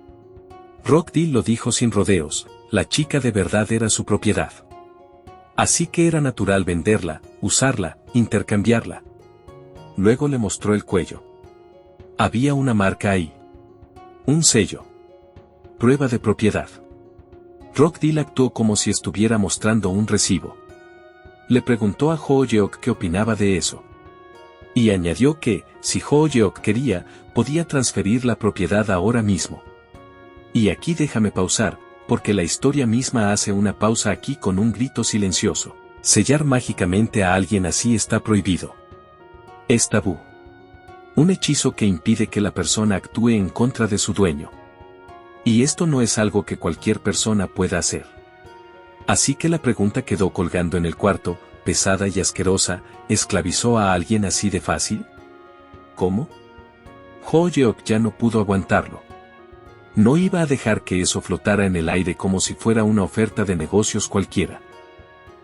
Rockdale lo dijo sin rodeos, la chica de verdad era su propiedad. Así que era natural venderla, usarla, intercambiarla. Luego le mostró el cuello. Había una marca ahí. Un sello. Prueba de propiedad. Rockdale actuó como si estuviera mostrando un recibo. Le preguntó a Ho-yeok qué opinaba de eso. Y añadió que, si Ho-yeok quería, podía transferir la propiedad ahora mismo. Y aquí déjame pausar, porque la historia misma hace una pausa aquí con un grito silencioso. Sellar mágicamente a alguien así está prohibido. Es tabú. Un hechizo que impide que la persona actúe en contra de su dueño. Y esto no es algo que cualquier persona pueda hacer. Así que la pregunta quedó colgando en el cuarto, pesada y asquerosa. ¿Esclavizó a alguien así de fácil? ¿Cómo? Ho-yeok ya no pudo aguantarlo. No iba a dejar que eso flotara en el aire como si fuera una oferta de negocios cualquiera.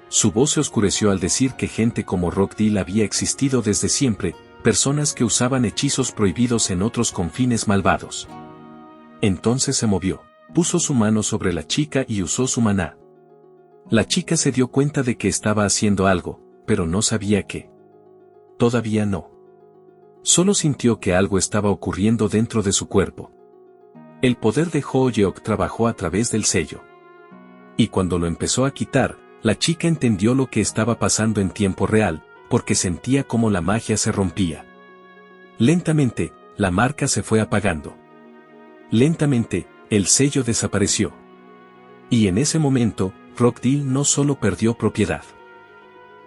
Su voz se oscureció al decir que gente como Rockdale había existido desde siempre, personas que usaban hechizos prohibidos en otros confines malvados. Entonces se movió, puso su mano sobre la chica y usó su maná. La chica se dio cuenta de que estaba haciendo algo, pero no sabía qué. Todavía no. Solo sintió que algo estaba ocurriendo dentro de su cuerpo. El poder de Ho-yeok trabajó a través del sello. Y cuando lo empezó a quitar, la chica entendió lo que estaba pasando en tiempo real, porque sentía como la magia se rompía. Lentamente, la marca se fue apagando. Lentamente, el sello desapareció. Y en ese momento, Rockdale no solo perdió propiedad.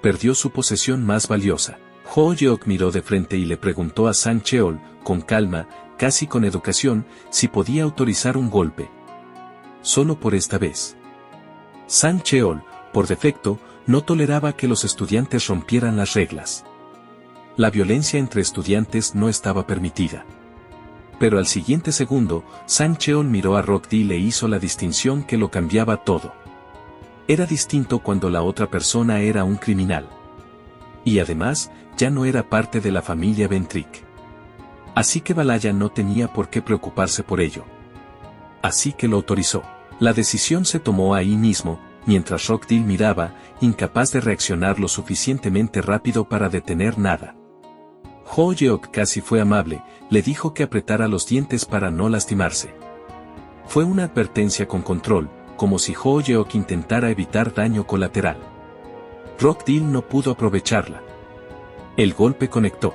Perdió su posesión más valiosa. Ho-yeok miró de frente y le preguntó a Sang Cheol, con calma, casi con educación, si podía autorizar un golpe. Solo por esta vez. Sang Cheol, por defecto, no toleraba que los estudiantes rompieran las reglas. La violencia entre estudiantes no estaba permitida. Pero al siguiente segundo, Sang Cheol miró a Rockdale e hizo la distinción que lo cambiaba todo. Era distinto cuando la otra persona era un criminal. Y además, ya no era parte de la familia Ventric. Así que Balaya no tenía por qué preocuparse por ello. Así que lo autorizó. La decisión se tomó ahí mismo, mientras Rockdale miraba, incapaz de reaccionar lo suficientemente rápido para detener nada. Ho-yeok casi fue amable, le dijo que apretara los dientes para no lastimarse. Fue una advertencia con control, como si Ho-yeok intentara evitar daño colateral. Rockdale no pudo aprovecharla. El golpe conectó.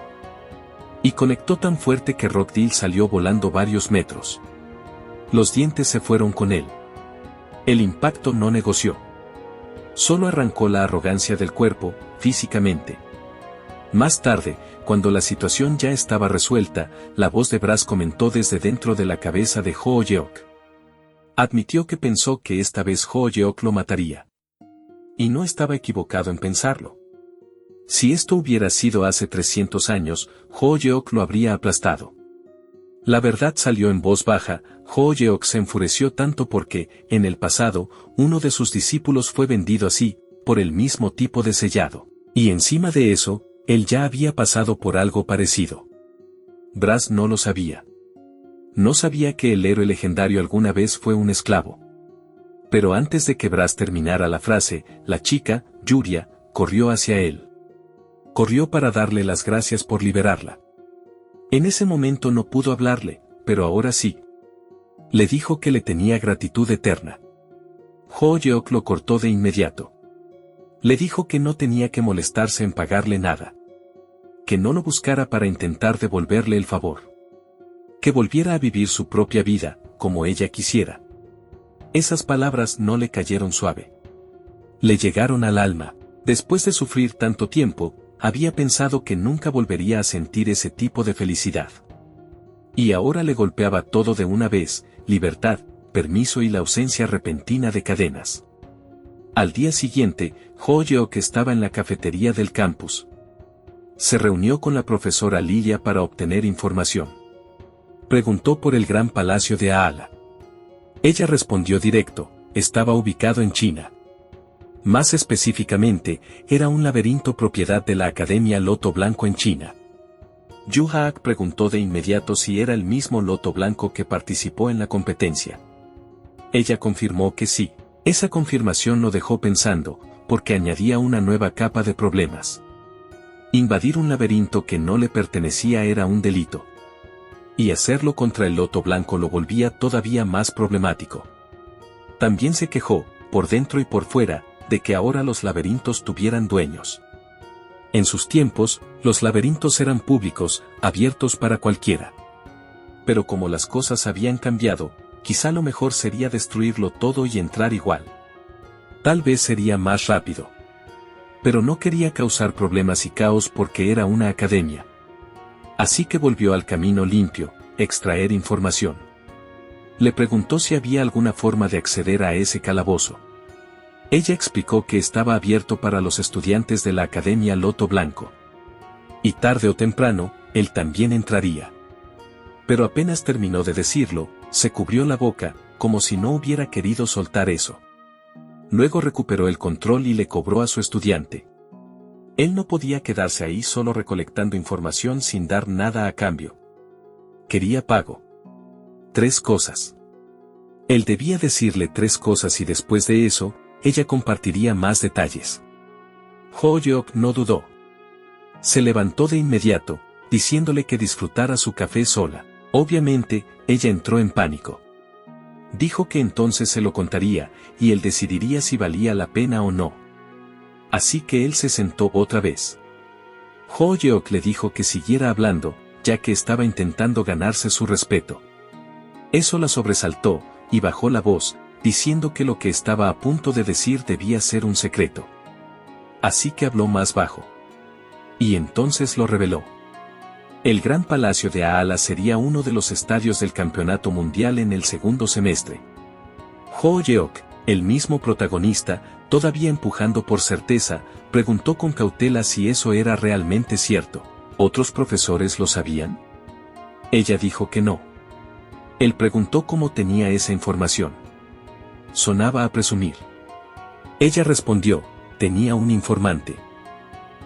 Y conectó tan fuerte que Rockdale salió volando varios metros. Los dientes se fueron con él. El impacto no negoció. Solo arrancó la arrogancia del cuerpo, físicamente. Más tarde, cuando la situación ya estaba resuelta, la voz de Brass comentó desde dentro de la cabeza de Ho-yeok. Admitió que pensó que esta vez Ho-yeok lo mataría. Y no estaba equivocado en pensarlo. Si esto hubiera sido hace 300 años, Ho-yeok lo habría aplastado. La verdad salió en voz baja. Ho-yeok se enfureció tanto porque, en el pasado, uno de sus discípulos fue vendido así, por el mismo tipo de sellado. Y encima de eso, él ya había pasado por algo parecido. Brass no lo sabía. No sabía que el héroe legendario alguna vez fue un esclavo. Pero antes de que Brass terminara la frase, la chica, Yuria, corrió hacia él. Corrió para darle las gracias por liberarla. En ese momento no pudo hablarle, pero ahora sí. Le dijo que le tenía gratitud eterna. Ho-yeok lo cortó de inmediato. Le dijo que no tenía que molestarse en pagarle nada. Que no lo buscara para intentar devolverle el favor. Que volviera a vivir su propia vida, como ella quisiera. Esas palabras no le cayeron suave. Le llegaron al alma. Después de sufrir tanto tiempo, había pensado que nunca volvería a sentir ese tipo de felicidad. Y ahora le golpeaba todo de una vez, libertad, permiso y la ausencia repentina de cadenas. Al día siguiente, Ho-yeok estaba en la cafetería del campus. Se reunió con la profesora Lilia para obtener información. Preguntó por el gran palacio de Aala. Ella respondió directo, estaba ubicado en China. Más específicamente, era un laberinto propiedad de la Academia Loto Blanco en China. Yu Haak preguntó de inmediato si era el mismo Loto Blanco que participó en la competencia. Ella confirmó que sí. Esa confirmación lo dejó pensando, porque añadía una nueva capa de problemas. Invadir un laberinto que no le pertenecía era un delito. Y hacerlo contra el loto blanco lo volvía todavía más problemático. También se quejó, por dentro y por fuera, de que ahora los laberintos tuvieran dueños. En sus tiempos, los laberintos eran públicos, abiertos para cualquiera. Pero como las cosas habían cambiado, quizá lo mejor sería destruirlo todo y entrar igual. Tal vez sería más rápido. Pero no quería causar problemas y caos porque era una academia. Así que volvió al camino limpio, extraer información. Le preguntó si había alguna forma de acceder a ese calabozo. Ella explicó que estaba abierto para los estudiantes de la Academia Loto Blanco. Y tarde o temprano, él también entraría. Pero apenas terminó de decirlo, se cubrió la boca, como si no hubiera querido soltar eso. Luego recuperó el control y le cobró a su estudiante. Él no podía quedarse ahí solo recolectando información sin dar nada a cambio. Quería pago. 3 cosas. Él debía decirle 3 cosas y después de eso, ella compartiría más detalles. Ho Yeok no dudó. Se levantó de inmediato, diciéndole que disfrutara su café sola. Obviamente, ella entró en pánico. Dijo que entonces se lo contaría, y él decidiría si valía la pena o no. Así que él se sentó otra vez. Ho Yeok le dijo que siguiera hablando, ya que estaba intentando ganarse su respeto. Eso la sobresaltó, y bajó la voz, diciendo que lo que estaba a punto de decir debía ser un secreto. Así que habló más bajo. Y entonces lo reveló. El Gran Palacio de Aala sería uno de los estadios del Campeonato Mundial en el segundo semestre. Ho Yeok, el mismo protagonista, todavía empujando por certeza, preguntó con cautela si eso era realmente cierto. ¿Otros profesores lo sabían? Ella dijo que no. Él preguntó cómo tenía esa información. Sonaba a presumir. Ella respondió, tenía un informante.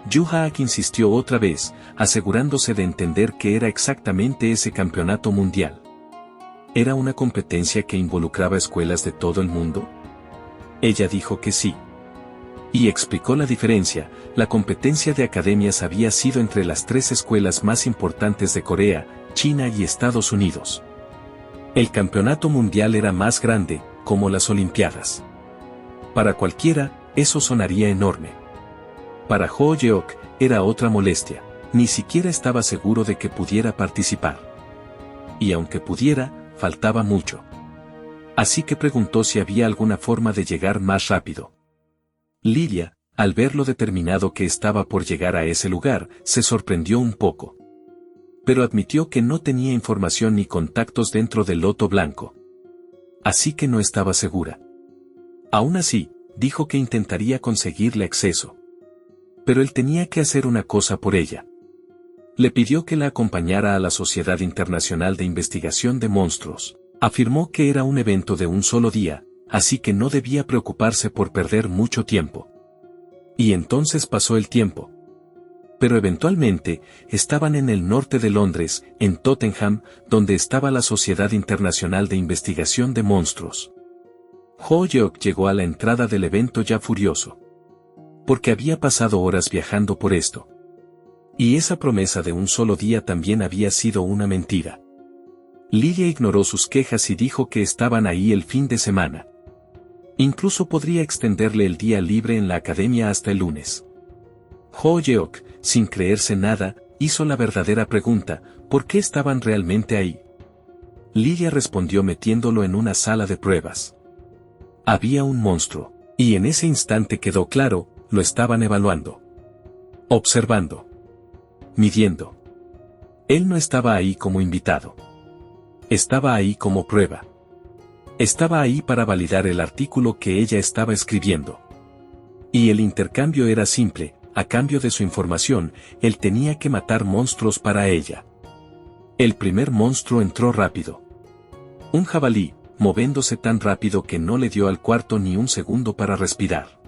Yu Haak insistió otra vez, asegurándose de entender que era exactamente ese campeonato mundial. ¿Era una competencia que involucraba escuelas de todo el mundo? Ella dijo que sí. Y explicó la diferencia, la competencia de academias había sido entre las 3 escuelas más importantes de Corea, China y Estados Unidos. El campeonato mundial era más grande, como las Olimpiadas. Para cualquiera, eso sonaría enorme. Para Ho Yeok, era otra molestia, ni siquiera estaba seguro de que pudiera participar. Y aunque pudiera, faltaba mucho. Así que preguntó si había alguna forma de llegar más rápido. Lilia, al ver lo determinado que estaba por llegar a ese lugar, se sorprendió un poco. Pero admitió que no tenía información ni contactos dentro del Loto Blanco. Así que no estaba segura. Aún así, dijo que intentaría conseguirle acceso. Pero él tenía que hacer una cosa por ella. Le pidió que la acompañara a la Sociedad Internacional de Investigación de Monstruos. Afirmó que era un evento de un solo día, así que no debía preocuparse por perder mucho tiempo. Y entonces pasó el tiempo. Pero eventualmente, estaban en el norte de Londres, en Tottenham, donde estaba la Sociedad Internacional de Investigación de Monstruos. Ho Yeok llegó a la entrada del evento ya furioso. Porque había pasado horas viajando por esto. Y esa promesa de un solo día también había sido una mentira. Lilia ignoró sus quejas y dijo que estaban ahí el fin de semana. Incluso podría extenderle el día libre en la academia hasta el lunes. Ho Yeok, sin creerse nada, hizo la verdadera pregunta, ¿por qué estaban realmente ahí? Lilia respondió metiéndolo en una sala de pruebas. Había un monstruo, y en ese instante quedó claro, lo estaban evaluando. Observando. Midiendo. Él no estaba ahí como invitado. Estaba ahí como prueba. Estaba ahí para validar el artículo que ella estaba escribiendo. Y el intercambio era simple, a cambio de su información, él tenía que matar monstruos para ella. El primer monstruo entró rápido. Un jabalí, moviéndose tan rápido que no le dio al cuarto ni un segundo para respirar.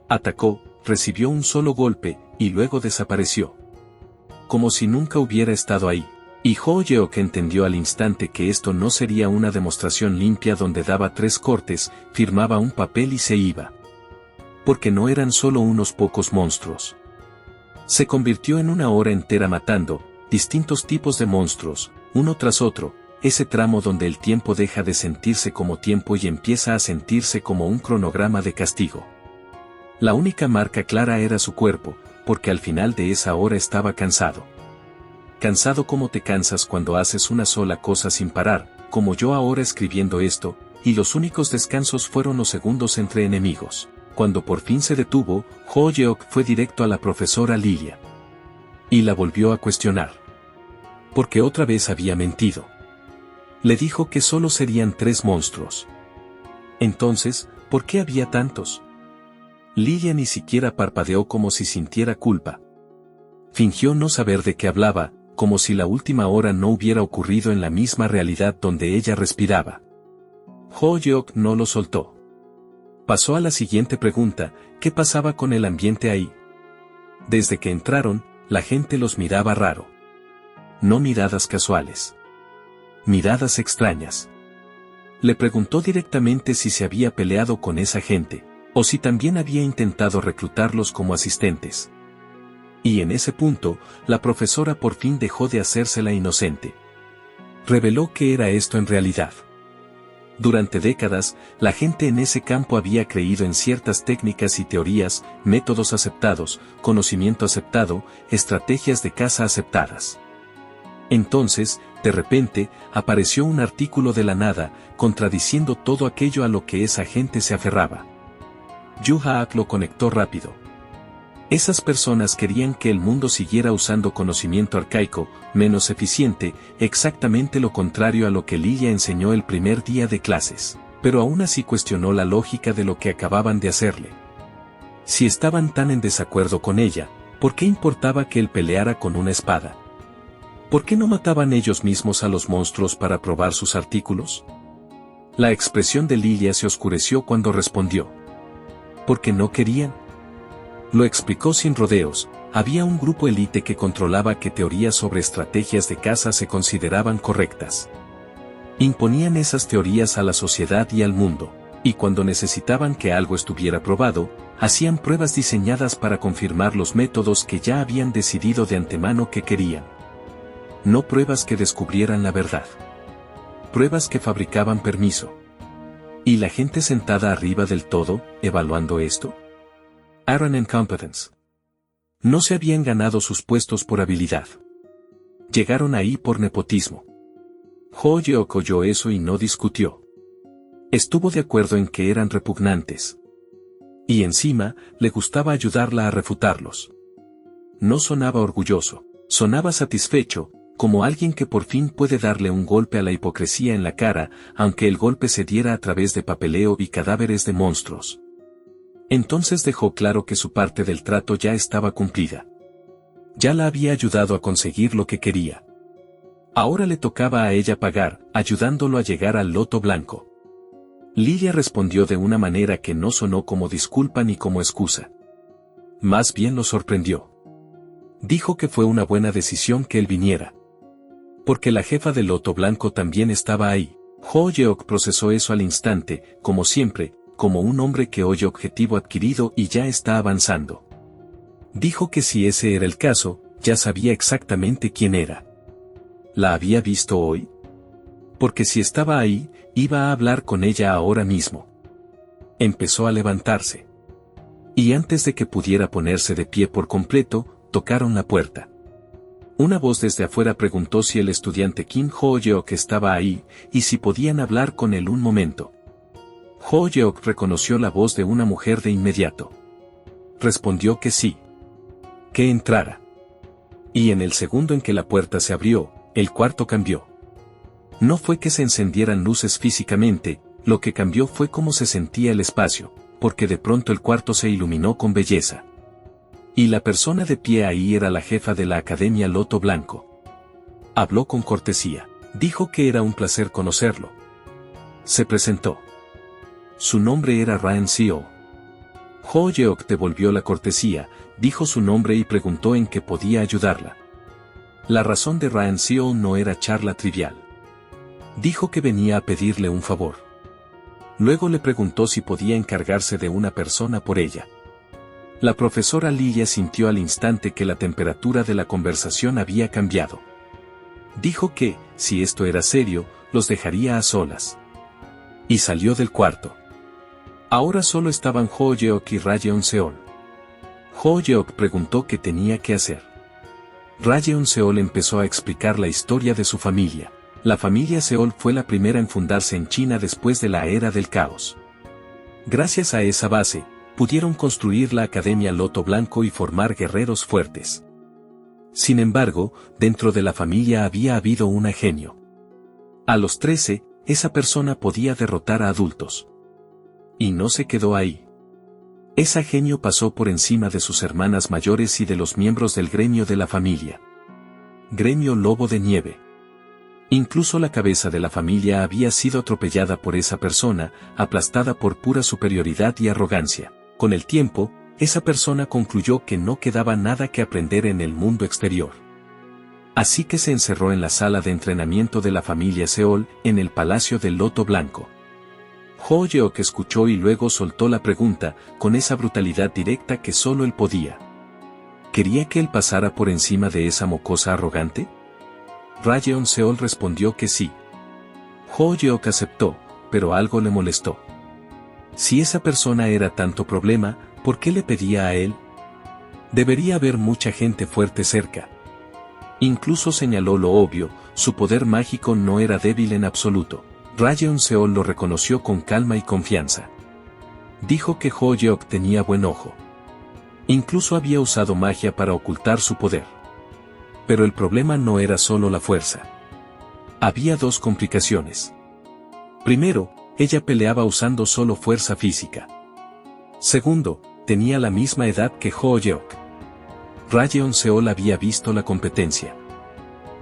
Atacó, recibió un solo golpe, y luego desapareció. Como si nunca hubiera estado ahí. Y Ho Yeok entendió al instante que esto no sería una demostración limpia donde daba 3 cortes, firmaba un papel y se iba. porque no eran solo unos pocos monstruos. Se convirtió en una hora entera matando distintos tipos de monstruos, uno tras otro, ese tramo donde el tiempo deja de sentirse como tiempo y empieza a sentirse como un cronograma de castigo. La única marca clara era su cuerpo, porque al final de esa hora estaba cansado. Cansado como te cansas cuando haces una sola cosa sin parar, como yo ahora escribiendo esto, y los únicos descansos fueron los segundos entre enemigos. Cuando por fin se detuvo, Ho Yeok fue directo a la profesora Lilia. Y la volvió a cuestionar. Porque otra vez había mentido. Le dijo que solo serían 3 monstruos. Entonces, ¿por qué había tantos? Lilia ni siquiera parpadeó como si sintiera culpa. Fingió no saber de qué hablaba, como si la última hora no hubiera ocurrido en la misma realidad donde ella respiraba. Ho Yeok no lo soltó. Pasó a la siguiente pregunta, ¿qué pasaba con el ambiente ahí? Desde que entraron, la gente los miraba raro. No miradas casuales. Miradas extrañas. Le preguntó directamente si se había peleado con esa gente, o si también había intentado reclutarlos como asistentes. Y en ese punto, la profesora por fin dejó de hacerse la inocente. Reveló qué era esto en realidad. Durante décadas, la gente en ese campo había creído en ciertas técnicas y teorías, métodos aceptados, conocimiento aceptado, estrategias de caza aceptadas. Entonces, de repente, apareció un artículo de la nada, contradiciendo todo aquello a lo que esa gente se aferraba. Yu Haak lo conectó rápido. Esas personas querían que el mundo siguiera usando conocimiento arcaico, menos eficiente, exactamente lo contrario a lo que Lilia enseñó el primer día de clases, pero aún así cuestionó la lógica de lo que acababan de hacerle. Si estaban tan en desacuerdo con ella, ¿por qué importaba que él peleara con una espada? ¿Por qué no mataban ellos mismos a los monstruos para probar sus artículos? La expresión de Lilia se oscureció cuando respondió. ¿Porque no querían? Lo explicó sin rodeos, había un grupo élite que controlaba qué teorías sobre estrategias de caza se consideraban correctas. Imponían esas teorías a la sociedad y al mundo, y cuando necesitaban que algo estuviera probado, hacían pruebas diseñadas para confirmar los métodos que ya habían decidido de antemano que querían. No pruebas que descubrieran la verdad. Pruebas que fabricaban permiso. ¿Y la gente sentada arriba del todo, evaluando esto? Eran incompetents. No se habían ganado sus puestos por habilidad. Llegaron ahí por nepotismo. Ho Yeok oyó eso y no discutió. Estuvo de acuerdo en que eran repugnantes. Y encima, le gustaba ayudarla a refutarlos. No sonaba orgulloso, sonaba satisfecho, como alguien que por fin puede darle un golpe a la hipocresía en la cara, aunque el golpe se diera a través de papeleo y cadáveres de monstruos. Entonces dejó claro que su parte del trato ya estaba cumplida. Ya la había ayudado a conseguir lo que quería. Ahora le tocaba a ella pagar, ayudándolo a llegar al loto blanco. Lilia respondió de una manera que no sonó como disculpa ni como excusa. Más bien lo sorprendió. Dijo que fue una buena decisión que él viniera. Porque la jefa del loto blanco también estaba ahí. Ho Yeok procesó eso al instante, como siempre, como un hombre que oye objetivo adquirido y ya está avanzando. Dijo que si ese era el caso, ya sabía exactamente quién era. ¿La había visto hoy? Porque si estaba ahí, iba a hablar con ella ahora mismo. Empezó a levantarse. Y antes de que pudiera ponerse de pie por completo, tocaron la puerta. Una voz desde afuera preguntó si el estudiante Kim Ho Yeok estaba ahí, y si podían hablar con él un momento. Ho Yeok reconoció la voz de una mujer de inmediato. Respondió que sí. Que entrara. Y en el segundo en que la puerta se abrió, el cuarto cambió. No fue que se encendieran luces físicamente, lo que cambió fue cómo se sentía el espacio, porque de pronto el cuarto se iluminó con belleza. Y la persona de pie ahí era la jefa de la Academia Loto Blanco. Habló con cortesía. Dijo que era un placer conocerlo. Se presentó. Su nombre era Ryan Seo. Ho Yeok devolvió la cortesía, dijo su nombre y preguntó en qué podía ayudarla. La razón de Ryan Seo no era charla trivial. Dijo que venía a pedirle un favor. Luego le preguntó si podía encargarse de una persona por ella. La profesora Lilia sintió al instante que la temperatura de la conversación había cambiado. Dijo que, si esto era serio, los dejaría a solas. Y salió del cuarto. Ahora solo estaban Ho Yeok y Rayeon Seol. Ho Yeok preguntó qué tenía que hacer. Rayeon Seol empezó a explicar la historia de su familia. La familia Seol fue la primera en fundarse en China después de la era del caos. Gracias a esa base, pudieron construir la Academia Loto Blanco y formar guerreros fuertes. Sin embargo, dentro de la familia había habido un genio. A los 13, esa persona podía derrotar a adultos. Y no se quedó ahí. Ese genio pasó por encima de sus hermanas mayores y de los miembros del gremio de la familia. Gremio Lobo de Nieve. Incluso la cabeza de la familia había sido atropellada por esa persona, aplastada por pura superioridad y arrogancia. Con el tiempo, esa persona concluyó que no quedaba nada que aprender en el mundo exterior. Así que se encerró en la sala de entrenamiento de la familia Seol, en el Palacio del Loto Blanco. Ho Yeok escuchó y luego soltó la pregunta, con esa brutalidad directa que solo él podía. ¿Quería que él pasara por encima de esa mocosa arrogante? Rayeon Seol respondió que sí. Ho Yeok aceptó, pero algo le molestó. Si esa persona era tanto problema, ¿por qué le pedía a él? Debería haber mucha gente fuerte cerca. Incluso señaló lo obvio, su poder mágico no era débil en absoluto. Rayeon Seol lo reconoció con calma y confianza. Dijo que Ho Yeok tenía buen ojo. Incluso había usado magia para ocultar su poder. Pero el problema no era solo la fuerza. Había dos complicaciones. Primero, ella peleaba usando solo fuerza física. Segundo, tenía la misma edad que Ho Yeok. Rayeon Seol había visto la competencia.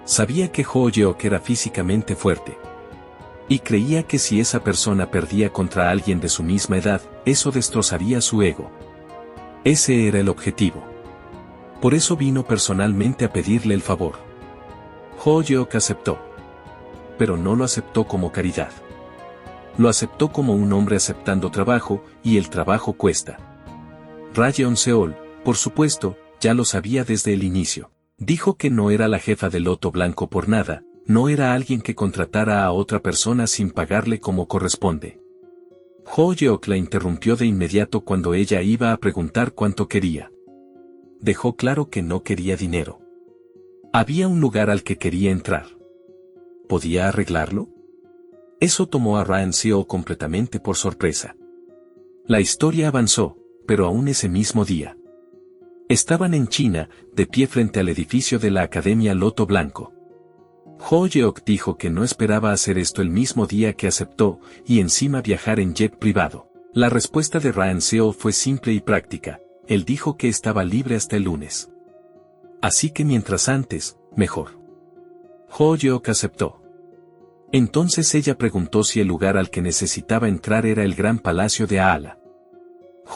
Sabía que Ho Yeok era físicamente fuerte. Y creía que si esa persona perdía contra alguien de su misma edad, eso destrozaría su ego. Ese era el objetivo. Por eso vino personalmente a pedirle el favor. Ho Yeok aceptó. Pero no lo aceptó como caridad. Lo aceptó como un hombre aceptando trabajo, y el trabajo cuesta. Rayeon Seol, por supuesto, ya lo sabía desde el inicio. Dijo que no era la jefa del Loto Blanco por nada, no era alguien que contratara a otra persona sin pagarle como corresponde. Ho Yeok la interrumpió de inmediato cuando ella iba a preguntar cuánto quería. Dejó claro que no quería dinero. Había un lugar al que quería entrar. ¿Podía arreglarlo? Eso tomó a Rayeon Seol completamente por sorpresa. La historia avanzó, pero aún ese mismo día. Estaban en China, de pie frente al edificio de la Academia Loto Blanco. Ho Yeok dijo que no esperaba hacer esto el mismo día que aceptó, y encima viajar en jet privado. La respuesta de Rayeon Seol fue simple y práctica, él dijo que estaba libre hasta el lunes. Así que mientras antes, mejor. Ho Yeok aceptó. Entonces ella preguntó si el lugar al que necesitaba entrar era el gran palacio de Aala.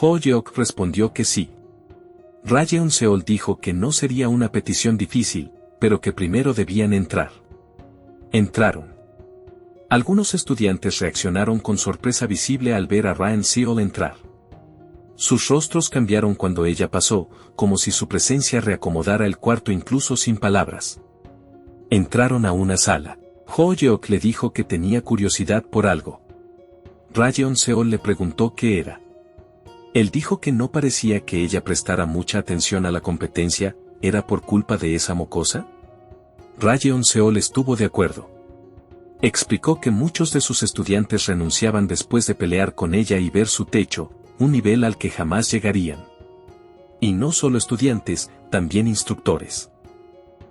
Ho Yeok respondió que sí. Rayeon Seol dijo que no sería una petición difícil, pero que primero debían entrar. Entraron. Algunos estudiantes reaccionaron con sorpresa visible al ver a Rayeon Seol entrar. Sus rostros cambiaron cuando ella pasó, como si su presencia reacomodara el cuarto incluso sin palabras. Entraron a una sala. Ho Yeok le dijo que tenía curiosidad por algo. Rayeon Seol le preguntó qué era. Él dijo que no parecía que ella prestara mucha atención a la competencia, ¿era por culpa de esa mocosa? Rayeon Seol estuvo de acuerdo. Explicó que muchos de sus estudiantes renunciaban después de pelear con ella y ver su techo, un nivel al que jamás llegarían. Y no solo estudiantes, también instructores.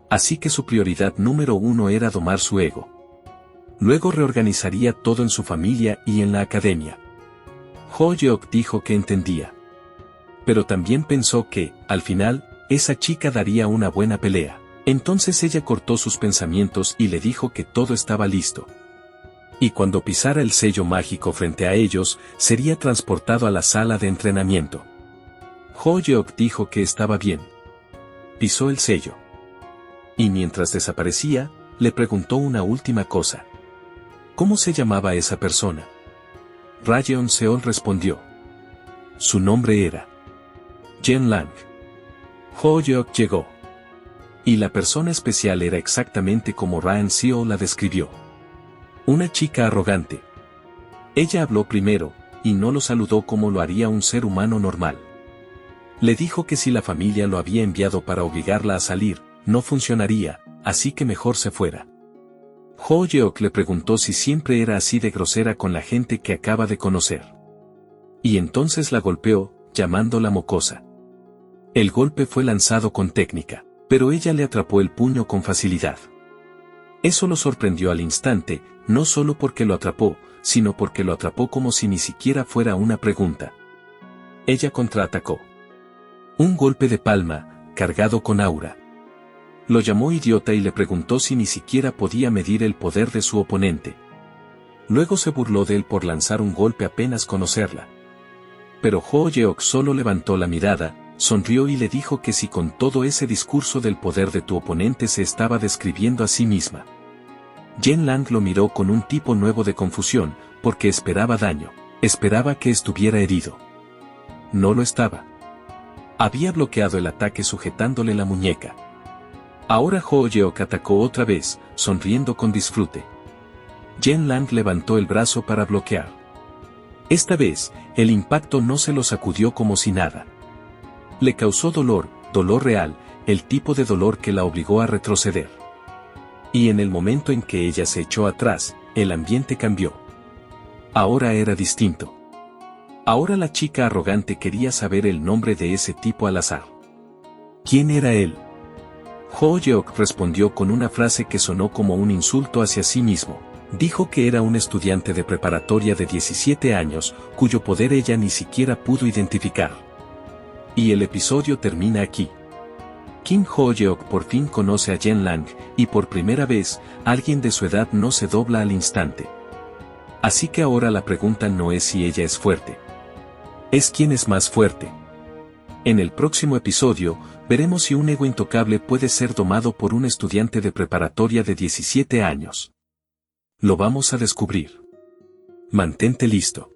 Así que su prioridad número uno era domar su ego. Luego reorganizaría todo en su familia y en la academia. Ho Yeok dijo que entendía. Pero también pensó que, al final, esa chica daría una buena pelea. Entonces ella cortó sus pensamientos y le dijo que todo estaba listo. Y cuando pisara el sello mágico frente a ellos, sería transportado a la sala de entrenamiento. Ho Yeok dijo que estaba bien. Pisó el sello. Y mientras desaparecía, le preguntó una última cosa. ¿Cómo se llamaba esa persona? Rayeon Seol respondió. Su nombre era Jen Lang. Ho Yeok llegó. Y la persona especial era exactamente como Ryan Seo la describió. Una chica arrogante. Ella habló primero, y no lo saludó como lo haría un ser humano normal. Le dijo que si la familia lo había enviado para obligarla a salir, no funcionaría, así que mejor se fuera. Ho Yeok le preguntó si siempre era así de grosera con la gente que acaba de conocer. Y entonces la golpeó, llamándola mocosa. El golpe fue lanzado con técnica, pero ella le atrapó el puño con facilidad. Eso lo sorprendió al instante, no solo porque lo atrapó, sino porque lo atrapó como si ni siquiera fuera una pregunta. Ella contraatacó. Un golpe de palma, cargado con aura. Lo llamó idiota y le preguntó si ni siquiera podía medir el poder de su oponente. Luego se burló de él por lanzar un golpe apenas conocerla. Pero Ho Yeok solo levantó la mirada, sonrió y le dijo que si con todo ese discurso del poder de tu oponente se estaba describiendo a sí misma. Jen Lang lo miró con un tipo nuevo de confusión, porque esperaba daño, esperaba que estuviera herido. No lo estaba. Había bloqueado el ataque sujetándole la muñeca. Ahora Ho Yeok atacó otra vez, sonriendo con disfrute. Jen Lang levantó el brazo para bloquear. Esta vez, el impacto no se lo sacudió como si nada. Le causó dolor, dolor real, el tipo de dolor que la obligó a retroceder. Y en el momento en que ella se echó atrás, el ambiente cambió. Ahora era distinto. Ahora la chica arrogante quería saber el nombre de ese tipo al azar. ¿Quién era él? Ho Yeok respondió con una frase que sonó como un insulto hacia sí mismo. Dijo que era un estudiante de preparatoria de 17 años, cuyo poder ella ni siquiera pudo identificar. Y el episodio termina aquí. Kim Ho Yeok por fin conoce a Jen Lang, y por primera vez, alguien de su edad no se dobla al instante. Así que ahora la pregunta no es si ella es fuerte. Es quién es más fuerte. En el próximo episodio, veremos si un ego intocable puede ser domado por un estudiante de preparatoria de 17 años. Lo vamos a descubrir. Mantente listo.